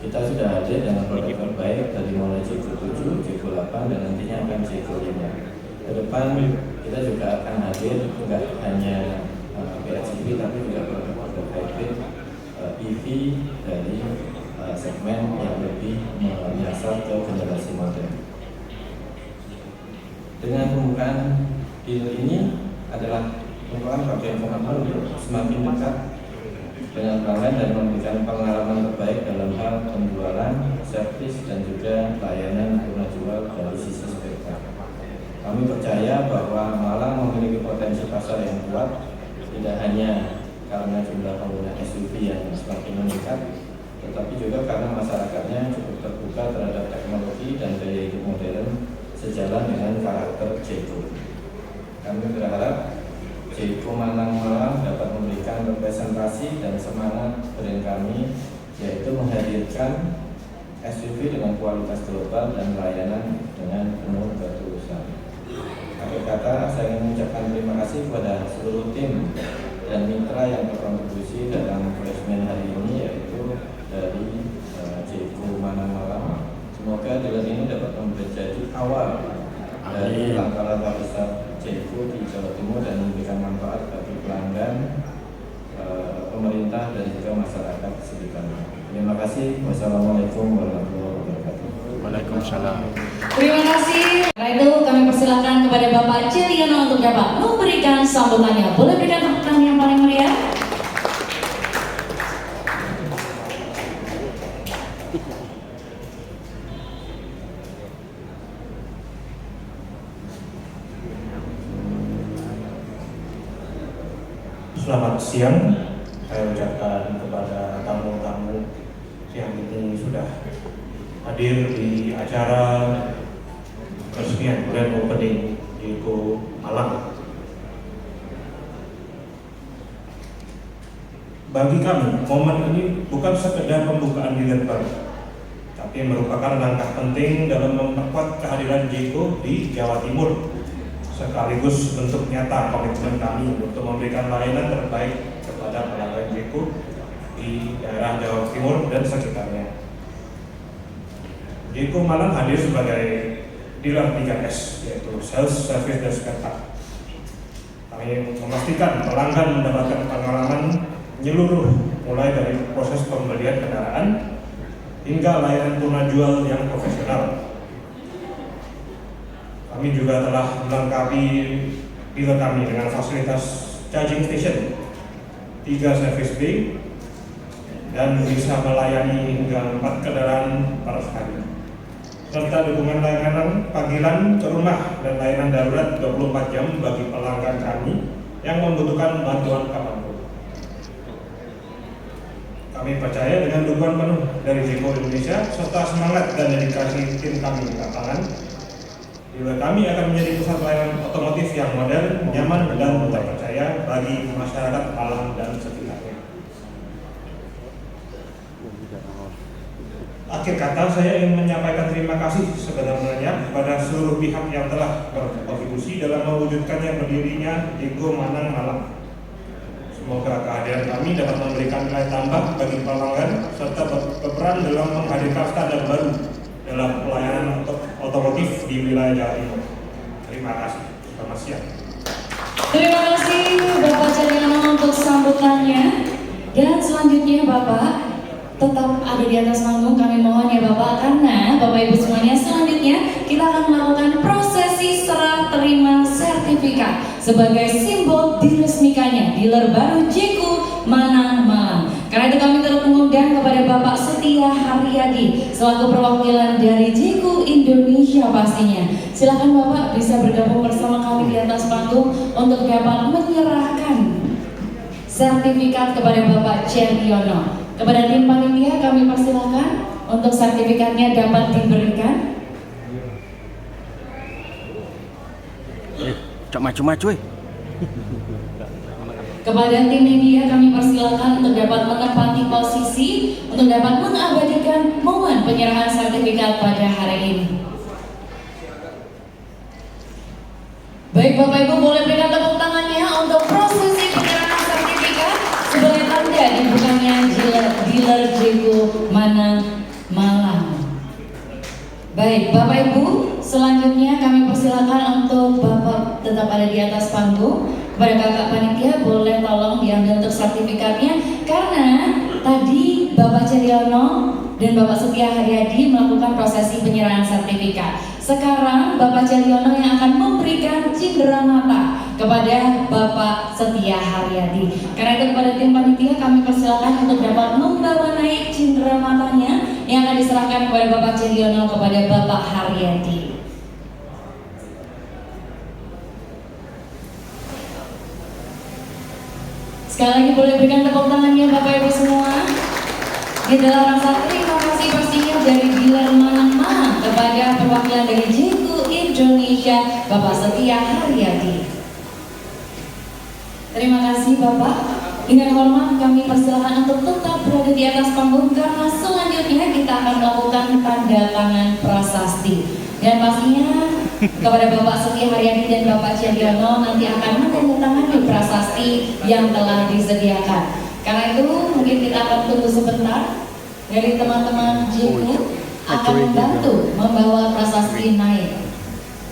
Kita sudah hadir dengan produk terbaik dari mulai JECO 7, JECO 8, dan nantinya akan JECO 5. Ke depan kita juga akan hadir tidak hanya PHEV tapi juga produk-produk hybrid EV dari segmen yang lebih menyasar ke generasi modern. Dengan pembukaan deal ini adalah merupakan bagian komitmen untuk semakin dekat dengan pelanggan dan memberikan pengalaman terbaik dalam hal penjualan, servis, dan juga layanan guna jual dari sisi spare part. Kami percaya bahwa Malang memiliki potensi pasar yang kuat, tidak hanya karena jumlah pengguna SUV yang semakin meningkat, tetapi juga karena masyarakatnya cukup terbuka terhadap teknologi dan gaya hidup modern sejalan dengan karakter JECO. Kami berharap JECO Malang dapat memberikan representasi dan semangat brand kami, yaitu menghadirkan SUV dengan kualitas global dan layanan dengan penuh ketulusan. Akhir kata, saya ingin mengucapkan terima kasih kepada seluruh tim dan mitra yang berkontribusi dalam peresmian hari ini, yaitu dari JECO Malang. Semoga deal ini dapat menjadi awal dari langkah-langkah besar JECO di Jawa Timur dan memberikan manfaat bagi pelanggan, pemerintah, dan juga masyarakat sekitarnya. Terima kasih. Wassalamualaikum warahmatullahi wabarakatuh. Waalaikumsalam. Terima kasih. Karena itu kami persilakan kepada Bapak Celiono untuk dapat memberikan sambutannya. Boleh berikan tepuk tangan yang paling meriah? Selamat siang, saya ucapkan kepada tamu-tamu yang ini sudah hadir di acara peresmian grand opening JECO Malang. Bagi kami, momen ini bukan sekedar pembukaan dealer baru, tapi merupakan langkah penting dalam memperkuat kehadiran JECO di Jawa Timur, sekaligus bentuk nyata komitmen kami untuk memberikan layanan terbaik kepada pelanggan JECO di daerah Jawa Timur dan sekitarnya. JECO Malang hadir sebagai dealer 3S, yaitu sales, service, dan spare part. Kami memastikan pelanggan mendapatkan pengalaman menyeluruh, mulai dari proses pembelian kendaraan hingga layanan guna jual yang profesional. Kami juga telah melengkapi dealer kami dengan fasilitas charging station, 3 service bay, dan bisa melayani hingga 4 kendaraan per hari, serta dukungan layanan panggilan ke rumah dan layanan darurat 24 jam bagi pelanggan kami yang membutuhkan bantuan kapanpun. Kami percaya dengan dukungan penuh dari JECO Indonesia serta semangat dan dedikasi tim kami di lapangan, dealer kami akan menjadi pusat pelayanan otomotif yang modern, nyaman, dan terpercaya bagi masyarakat Malang dan sekitarnya. Akhir kata, saya ingin menyampaikan terima kasih sebenarnya kepada seluruh pihak yang telah berkontribusi dalam mewujudkannya berdirinya JECO Malang. Semoga kehadiran kami dapat memberikan nilai tambah bagi pelanggan serta berperan dalam menghadirkan standar baru dalam pelayanan otomotif di wilayah Jawa Timur. Terima kasih. Selamat siang. Terima kasih Bapak Celiono untuk sambutannya. Dan selanjutnya Bapak tetap ada di atas panggung, kami mohon ya Bapak, karena Bapak Ibu semuanya selanjutnya kita akan melakukan prosesi serah terima sertifikat sebagai simbol diresmikannya dealer baru JECO Malang. Karena itu kami turut mengundang kepada Bapak Setia Haryadi selaku perwakilan dari JECO Indonesia pastinya. Silakan Bapak bisa bergabung bersama kami di atas panggung untuk dapat menyerahkan sertifikat kepada Bapak Celiono. Kepada tim panitia kami persilakan untuk sertifikatnya dapat diberikan. Cok maju-maju. Kepada tim media kami persilakan untuk dapat menempati posisi untuk dapat mengabadikan momen penyerahan sertifikat pada hari ini. Baik Bapak Ibu, boleh berikan tepuk tangannya untuk Baik, Bapak Ibu, selanjutnya kami persilakan untuk Bapak tetap ada di atas panggung. Kepada kakak panitia boleh tolong diambil untuk sertifikatnya, karena tadi Bapak Ceriono dan Bapak Setia Haryadi melakukan prosesi penyerahan sertifikat. Sekarang Bapak Ceriono yang akan memberikan cindera mata kepada Bapak Setia Haryadi. Karena itu kepada tim panitia kami persilakan untuk dapat membawa naik cindera matanya yang akan diserahkan kepada Bapak Ceriono kepada Bapak Haryadi. Sekali lagi boleh berikan tepuk tangannya Bapak Ibu semua. Ini adalah rasa terima kasih pastinya dari dealer Manang kepada perwakilan dari JECO Indonesia Bapak Setia Haryadi. Terima kasih Bapak. Dengan hormat kami persilakan untuk tetap berada di atas panggung, karena selanjutnya kita akan melakukan tanda tangan prasasti. Dan pastinya kepada Bapak Setia Haryadi dan Bapak Ceriono nanti akan menandatangani prasasti yang telah disediakan. Karena itu mungkin kita akan tunggu sebentar dari teman-teman JECO akan membantu membawa prasasti naik.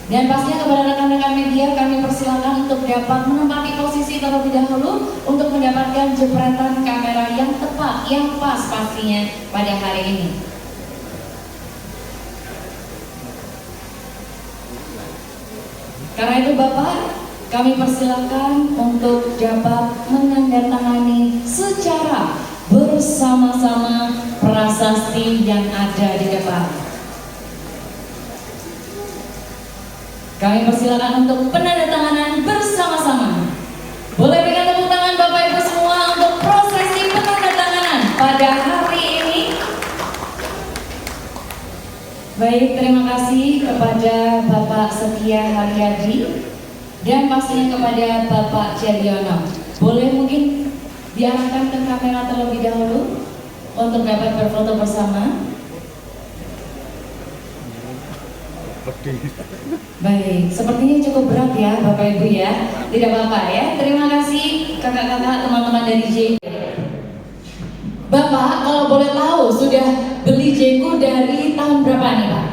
Dan pastinya kepada rekan-rekan media kami persilakan untuk dapat menempati posisi terlebih dahulu untuk mendapatkan jepretan kamera yang tepat, yang pas pastinya pada hari ini. Karena itu Bapak, kami persilakan untuk dapat menandatangani secara bersama-sama prasasti yang ada di depan. Kami persilakan untuk penandatanganan bersama-sama. Boleh berikan tepuk tangan Bapak Ibu semua untuk prosesi penandatanganan pada hari ini. Baik, terima kasih kepada Bapak Setia Haryadi dan pastinya kepada Bapak Ceriono. Boleh mungkin diarahkan ke kamera terlebih dahulu untuk dapat berfoto bersama. Baik, sepertinya cukup berat ya Bapak Ibu ya. Tidak apa-apa ya. Terima kasih kakak-kakak, teman-teman dari JECO. Bapak, kalau boleh tahu sudah beli JECO dari tahun berapa nih Pak?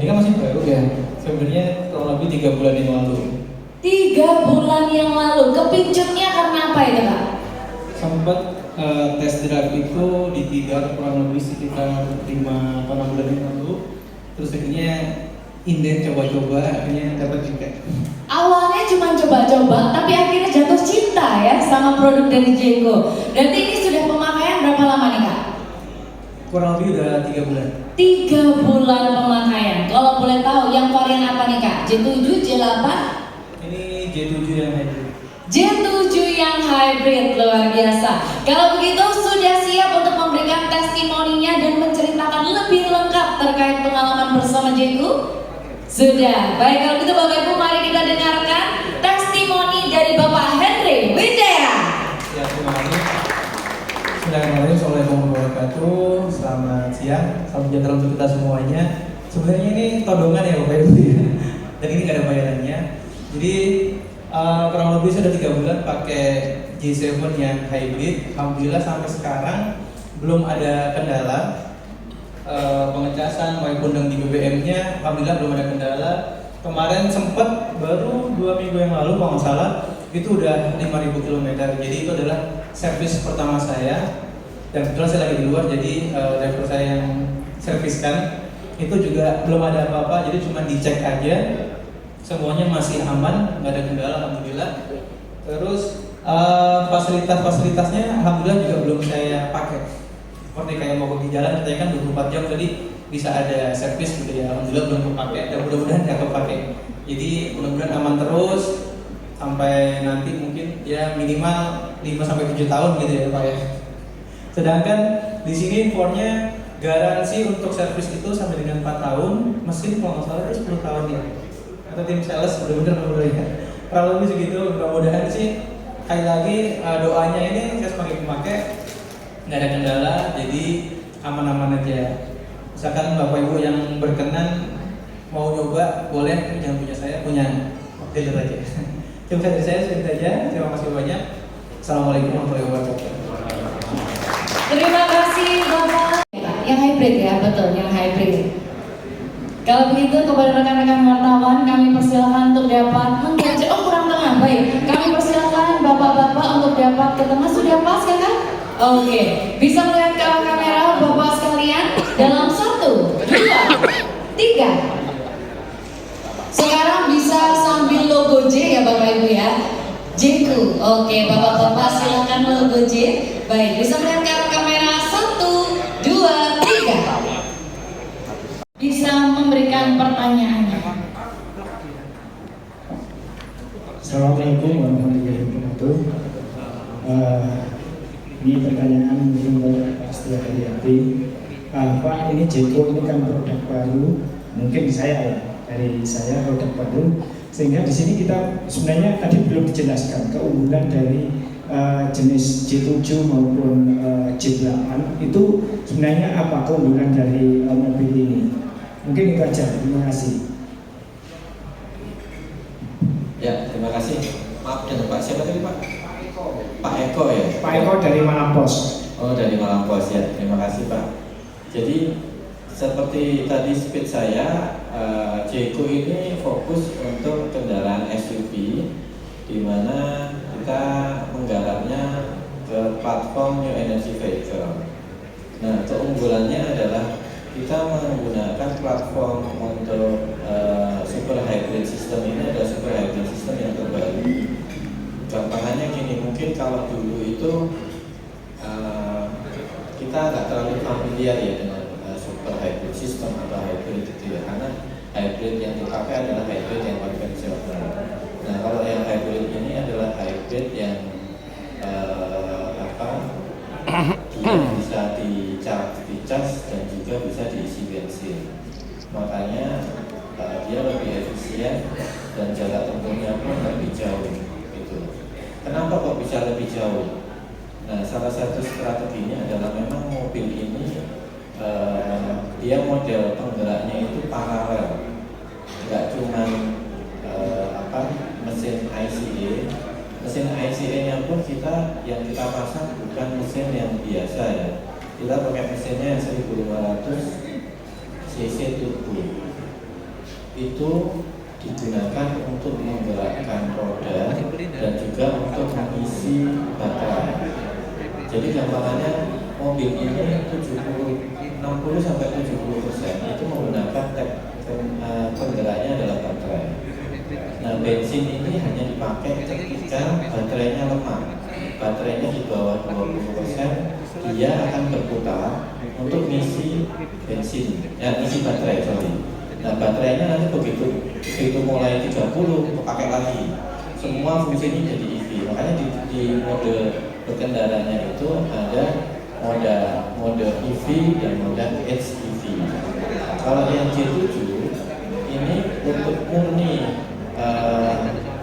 Ini kan masih baru ya. Sebenarnya kurang lebih 3 bulan yang lalu. 3 bulan yang lalu. Kepincutnya karena apa itu Pak? Sempat tes drive itu di 3 kurang lebih sekitar 5 atau 6 bulan yang lalu. Terus akhirnya inden coba-coba, akhirnya dapat juga. Awalnya cuma coba-coba, tapi akhirnya jatuh cinta ya sama produk dari JECO. Berarti ini sudah pemakaian berapa lama nih Kak? Kurang lebih udah 3 bulan. 3 bulan pemakaian. Kalau boleh tahu yang varian apa nih Kak? J7, J8? Ini J7 yang hybrid. J7 yang hybrid, luar biasa. Kalau begitu sudah siap untuk memberikan testimoninya dan menceritakan lebih lengkap terkait pengalaman bersama JECO? Sudah. Baik, kalau begitu Bapak Ibu mari kita dengarkan testimoni dari Bapak Henry Wijaya. Ya, terima kasih. Assalamualaikum warahmatullahi wabarakatuh. Selamat siang, salam sejahtera untuk kita semuanya. Sebenarnya ini todongan ya Bapak Ibu ya. Dan ini nggak ada bayarannya. Jadi kurang lebih sudah 3 bulan pakai J7 yang hybrid. Alhamdulillah sampai sekarang belum ada kendala. Pengecasan maupun di BBM-nya alhamdulillah belum ada kendala. Kemarin sempat baru 2 minggu yang lalu kalau nggak salah itu udah 5.000 km. Jadi itu adalah servis pertama saya. Dan kebetulan saya lagi di luar, jadi driver saya yang serviskan. Itu juga belum ada apa-apa, jadi cuma dicek aja. Semuanya masih aman, nggak ada kendala alhamdulillah. Terus fasilitas-fasilitasnya alhamdulillah juga belum saya pakai. Seperti kayak mau pergi jalan katanya kan 24 jam, jadi bisa ada servis gitu ya. Alhamdulillah belum kepake dan mudah-mudahan nggak kepake. Jadi mudah-mudahan aman terus sampai nanti mungkin ya minimal 5-7 tahun gitu ya Pak ya. Sedangkan di sini impornya garansi untuk servis itu sampai dengan 4 tahun, mesin kalau nggak salah itu 10 tahun ya. Atau tim sales benar-benar ya. Kalau lebih segitu, mudah-mudahan sih sekali lagi doanya ini saya sebagai pemakai nggak ada kendala, jadi aman-aman aja. Misalkan Bapak Ibu yang berkenan mau nyoba boleh, jangan punya saya, punya dealer aja. Terima kasih dari saya, segitu aja. Terima kasih banyak. Assalamualaikum warahmatullahi wabarakatuh. Terima kasih Bapak. Yang hybrid ya, betul, yang hybrid. Kalau begitu kepada rekan-rekan wartawan kami persilakan untuk dapat menggaji. Oh kurang tengah, baik. Kami persilakan bapak-bapak untuk dapat ke tengah. Sudah pas ya kan? Oke, bisa melihat ke arah kamera bapak sekalian dalam 1, 2, 3. Sekarang bisa sambil logo J ya Bapak Ibu ya. J-ku. Oke, bapak-bapak silakan logo J. Baik, bisa melihat ke arah kamera 1, 2, 3. Bisa memberikan pertanyaannya. Assalamualaikum warahmatullahi wabarakatuh. Ini pertanyaan mungkin buat Pak Setia Hadiati. Pak, ini Jeko ini kan produk baru, mungkin dari saya produk baru, sehingga di sini kita sebenarnya tadi belum dijelaskan keunggulan dari jenis J7 maupun J8 itu sebenarnya apa keunggulan dari mobil ini? Mungkin itu aja, terima kasih. Ya, terima kasih. Maaf dengan Pak siapa tadi Pak? Pak Eko ya? Pak Eko dari Malang Pos. Oh dari Malang Pos ya, terima kasih Pak. Jadi seperti tadi speed saya, Jeko ini fokus untuk kendaraan SUV, di mana kita menggarapnya ke platform New Energy Vehicle. Nah keunggulannya adalah kita menggunakan platform untuk super hybrid system ini adalah super hybrid system yang terbaru. Gampangannya gini, mungkin kalau dulu itu kita nggak terlalu familiar ya dengan super hybrid system atau hybrid itu ya, karena hybrid yang dipakai adalah hybrid yang konvensional. Nah kalau yang hybrid ini adalah hybrid yang dia bisa dicas dan juga bisa diisi bensin. Makanya dia lebih efisien dan jarak tempuhnya pun lebih jauh. Gitu. Kenapa kok bisa lebih jauh? Nah, salah satu strateginya adalah memang mobil ini dia model penggeraknya itu paralel, nggak cuma mesin ICE. Mesin ICE-nya pun yang kita pasang bukan mesin yang biasa ya. Kita pakai mesinnya yang 1500 cc turbo. Itu digunakan untuk menggerakkan roda dan juga untuk mengisi baterai. Jadi gampangannya mobil ini 60 sampai 70% itu menggunakan penggeraknya adalah baterai. Nah bensin ini hanya dipakai ketika baterainya lemah. Baterainya di bawah 20%, dia akan berputar untuk ngisi bensin, ngisi baterai sorry. Nah baterainya nanti begitu mulai 30 pakai lagi. Semua fungsinya jadi EV. Makanya di mode berkendaranya itu ada mode EV dan mode HEV. Kalau yang J7 ini untuk murni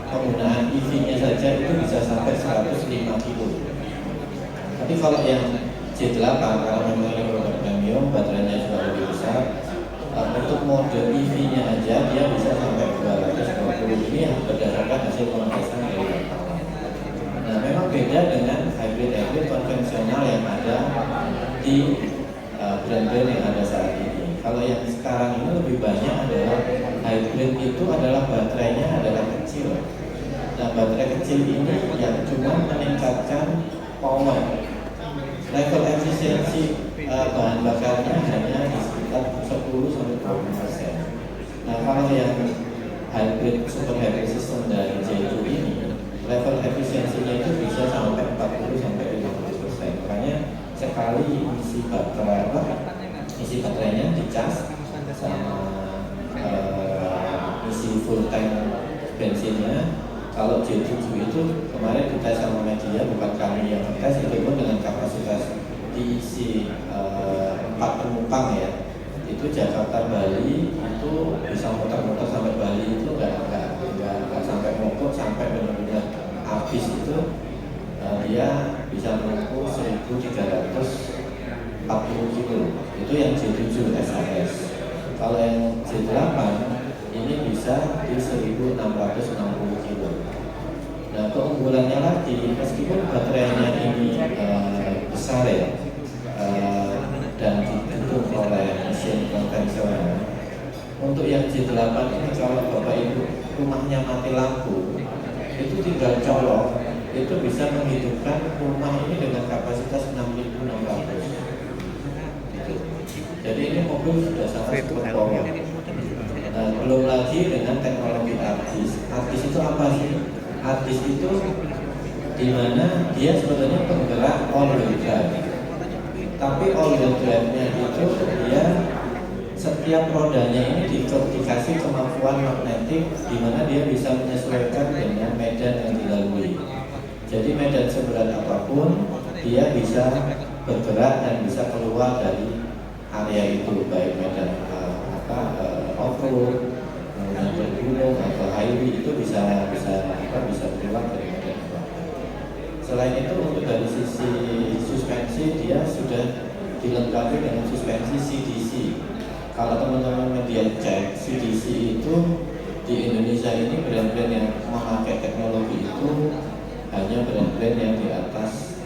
penggunaan EV-nya saja itu bisa sampai 105 kg. Tapi kalau yang J8 karena memang ini produk premium, baterainya juga lebih besar. Untuk mode EV-nya aja dia bisa sampai 220. Ini yang berdasarkan hasil pengetesan dari wartawan. Nah, memang beda dengan hybrid konvensional yang ada di brand-brand yang ada saat ini. Kalau yang sekarang ini lebih banyak adalah hybrid itu adalah baterainya adalah kecil. Nah, baterai kecil ini yang cuma meningkatkan power. Level efisiensi bahan bakarnya hanya di sekitar 10-20%. Nah, kalau yang hybrid super hybrid system dari J2 ini, level efisiensinya itu bisa sampai 40-50%. Makanya sekali isi baterainya dicas sama isi full tank bensinnya. Kalau J7 itu kemarin kita sama media, bukan kami yang tes, itu pun dengan kapasitas diisi 4 penumpang ya. Itu Jakarta Bali itu bisa muter-muter sampai Bali itu nggak sampai mogok, sampai benar-benar habis itu dia bisa menempuh 1.340 kilo. Itu yang J7 SAS. Kalau yang J8 ini bisa di 1.660 kilo. Nah keunggulannya lagi, meskipun baterainya ini besar ya dan didukung oleh mesin konvensional, Untuk yang J8 ini kalau Bapak Ibu rumahnya mati lampu, itu tinggal colok, itu bisa menghidupkan rumah ini dengan kapasitas 6.600. Gitu. Jadi ini mobil sudah sangat super power. Nah, belum lagi dengan teknologi ARDIS. ARDIS itu apa sih? ARDIS itu dimana dia sebenarnya penggerak all-wheel drive. Tapi all-wheel drive-nya itu dia setiap rodanya ini dikasih kemampuan magnetik di mana dia bisa menyesuaikan dengan medan yang dilalui. Jadi medan seberat apapun dia bisa bergerak dan bisa keluar dari area itu, baik medan off-road, kemudian gunung atau highway, itu bisa keluar dari medan apa. Selain itu untuk dari sisi suspensi dia sudah dilengkapi dengan suspensi CDC. Kalau teman-teman media cek, CDC itu di Indonesia ini brand-brand yang memakai teknologi itu hanya brand-brand yang di atas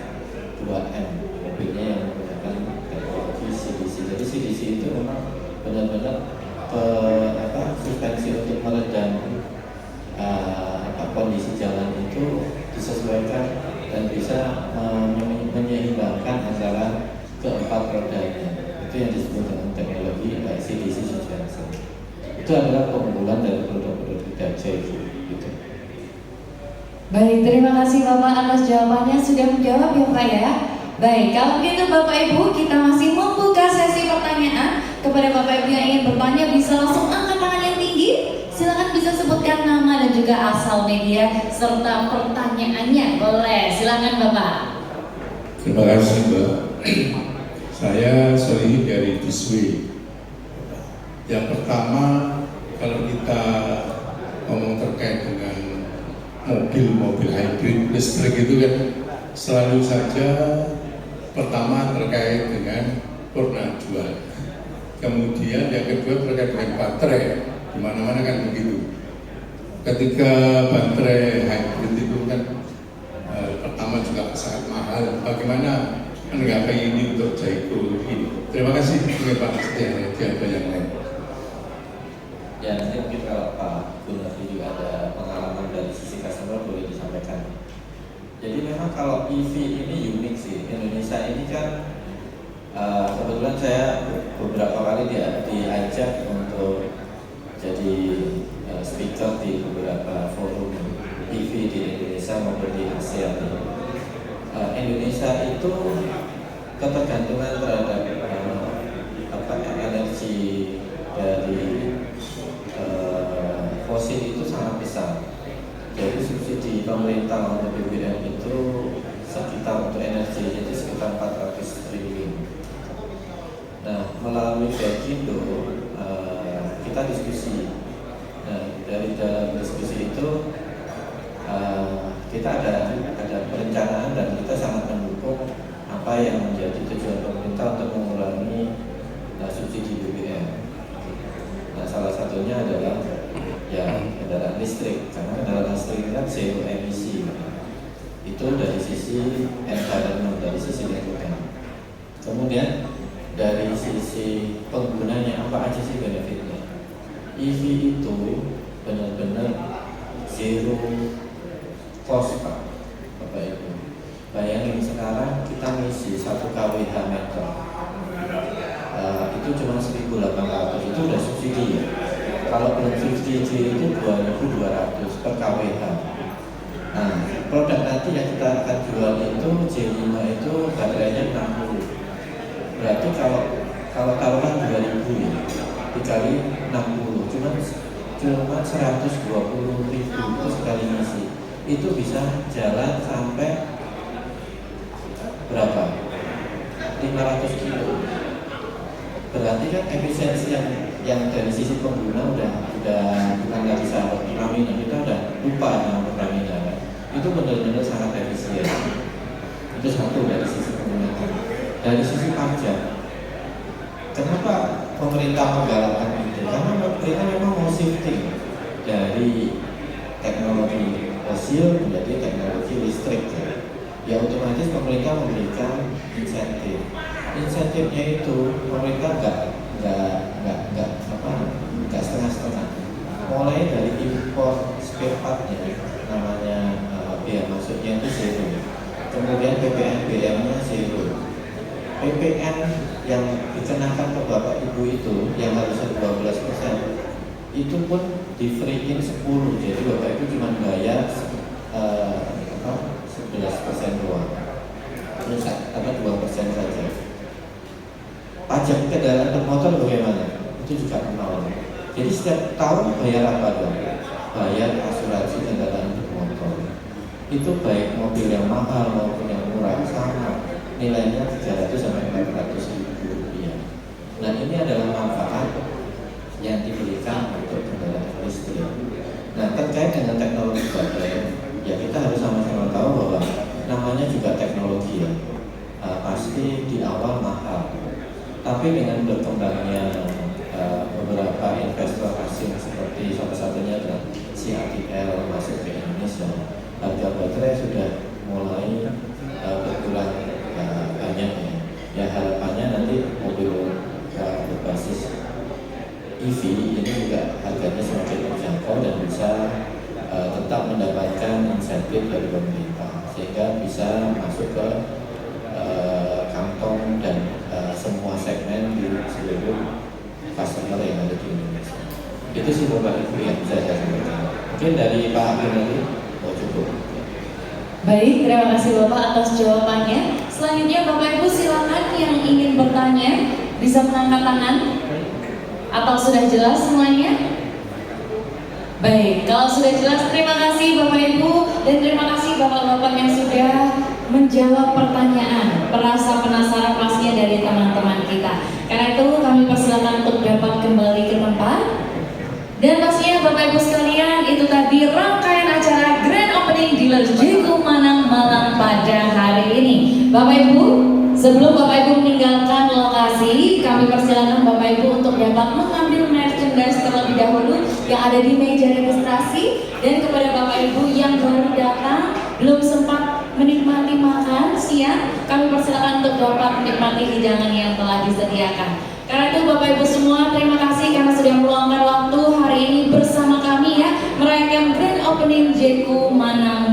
2M, mobilnya yang menggunakan teknologi CDC. Jadi CDC itu memang benar-benar suspensi untuk meredam kondisi jalan itu disesuaikan dan bisa menyeimbangkan antara keempat rodanya. Itu yang disebut dengan teknologi CDC suspension. Itu adalah keunggulan dari produk-produk Dacia gitu. Baik, terima kasih Bapak atas jawabannya, sudah menjawab ya Pak ya. Baik, kalau begitu Bapak Ibu, kita masih membuka sesi pertanyaan. Kepada Bapak Ibu yang ingin bertanya bisa langsung angkat tangan yang tinggi. Silakan bisa sebutkan nama dan juga asal media serta pertanyaannya. Boleh, silakan Bapak. Terima kasih Mbak. Saya Solihi dari Diswi. Yang pertama, kalau kita ngomong terkait dengan mobil hybrid listrik itu kan selalu saja pertama terkait dengan purna jual. Kemudian yang kedua terkait dengan baterai, di mana-mana kan begitu. Ketika baterai hybrid itu kan pertama juga sangat mahal. Bagaimana menanggapi ini untuk Jaiko ini? Terima kasih Pak Setiana, ada yang lain. Ya, nanti mungkin kalau Pak Gunardi juga ada pengalaman dari sisi customer boleh disampaikan. Jadi memang kalau EV ini unik sih. Indonesia ini kan kebetulan saya beberapa kali diajak untuk jadi speaker di beberapa forum EV di Indonesia maupun di ASEAN. Indonesia itu ketergantungan terhadap energi dari fosil itu sangat besar. Jadi subsidi pemerintah untuk BBM itu sekitar untuk energi itu sekitar 400 triliun. Nah, melalui Gakindo kita diskusi. Nah, dari dalam diskusi itu kita ada perencanaan dan kita sangat mendukung apa yang menjadi tujuan pemerintah untuk mengurangi subsidi BBM. Nah, salah satunya adalah ya kendaraan listrik, karena kendaraan listrik kan zero emisi. Itu dari sisi environment, dari sisi lingkungan. Kemudian dari sisi penggunanya apa aja sih benefitnya? EV itu benar-benar zero cost Pak, Bapak Ibu. Bayangin sekarang kita ngisi 1 kWh meter, itu cuma 1.800, itu udah subsidi ya. Kalau belum subsidi itu 2.200 per kWh. Nah, produk nanti yang kita akan jual itu J5 itu harganya 60. Berarti kalau taruhan 2.000 ya, dikali 60, cuma 120.000 itu sekali ngisi. Itu bisa jalan sampai berapa? 500 kilo. Berarti kan efisiensi yang dari sisi pengguna udah bukan lagi sahabat Pertamina, kita udah lupa dengan Pertamina kan. Itu benar-benar sangat efisien. Itu satu dari sisi penggunaan. Dari sisi pajak, kenapa pemerintah menggalakkan itu? Karena pemerintah memang mau shifting dari teknologi fosil menjadi teknologi listrik. Ya otomatis pemerintah memberikan insentif. Insentifnya itu pemerintah nggak spare partnya namanya biaya masuknya itu zero, kemudian PPN BM-nya zero. PPN yang dikenakan ke Bapak Ibu itu yang harusnya 12%, itu pun di free-in 10, jadi Bapak Ibu cuma bayar 11% doang, terus 2% saja. Pajak kendaraan bermotor bagaimana? Itu juga 0. Jadi setiap tahun bayar apa dong? Bayar asuransi kendaraan bermotor. Itu baik mobil yang mahal maupun yang murah sama, nilainya 300 sampai 400 ribu rupiah. Nah, ini adalah manfaat yang diberikan untuk kendaraan listrik. Nah, terkait dengan teknologi baterai, ya kita harus sama-sama tahu bahwa namanya juga teknologi ya. Pasti di awal mahal, tapi dengan berkembangnya beberapa investor asing seperti salah satunya adalah CATL masuk ke Indonesia, harga baterai sudah mulai berkurang banyak ya. Ya harapannya nanti mobil berbasis EV ini juga harganya semakin terjangkau dan bisa tetap mendapatkan insentif dari pemerintah sehingga bisa masuk ke kantong dan semua segmen di seluruh customer yang ada di Indonesia. Itu sih Bapak Ibu yang bisa saya sampaikan. Mungkin dari Pak Amir nanti mau cukup. Baik, terima kasih Bapak atas jawabannya. Selanjutnya Bapak Ibu silakan yang ingin bertanya bisa mengangkat tangan. Atau sudah jelas semuanya? Baik, kalau sudah jelas terima kasih Bapak Ibu dan terima kasih Bapak-Bapak yang sudah menjawab pertanyaan, rasa penasaran pastinya dari teman-teman kita. Karena itu kami persilakan untuk dapat kembali ke tempat. Dan pastinya Bapak Ibu sekalian, itu tadi rangkaian acara Grand Opening Dealer Jeko Manang Malang pada hari ini. Bapak Ibu, sebelum Bapak Ibu meninggalkan lokasi, kami persilakan Bapak Ibu untuk dapat mengambil merchandise terlebih dahulu yang ada di meja registrasi. Dan kepada Bapak Ibu yang baru datang, belum sempat menikmati makan siang, kami persilakan untuk dapat menikmati hidangan yang telah disediakan. Karena itu Bapak Ibu semua, terima kasih karena sudah meluangkan waktu hari ini bersama kami ya, merayakan Grand Opening Jeko Manang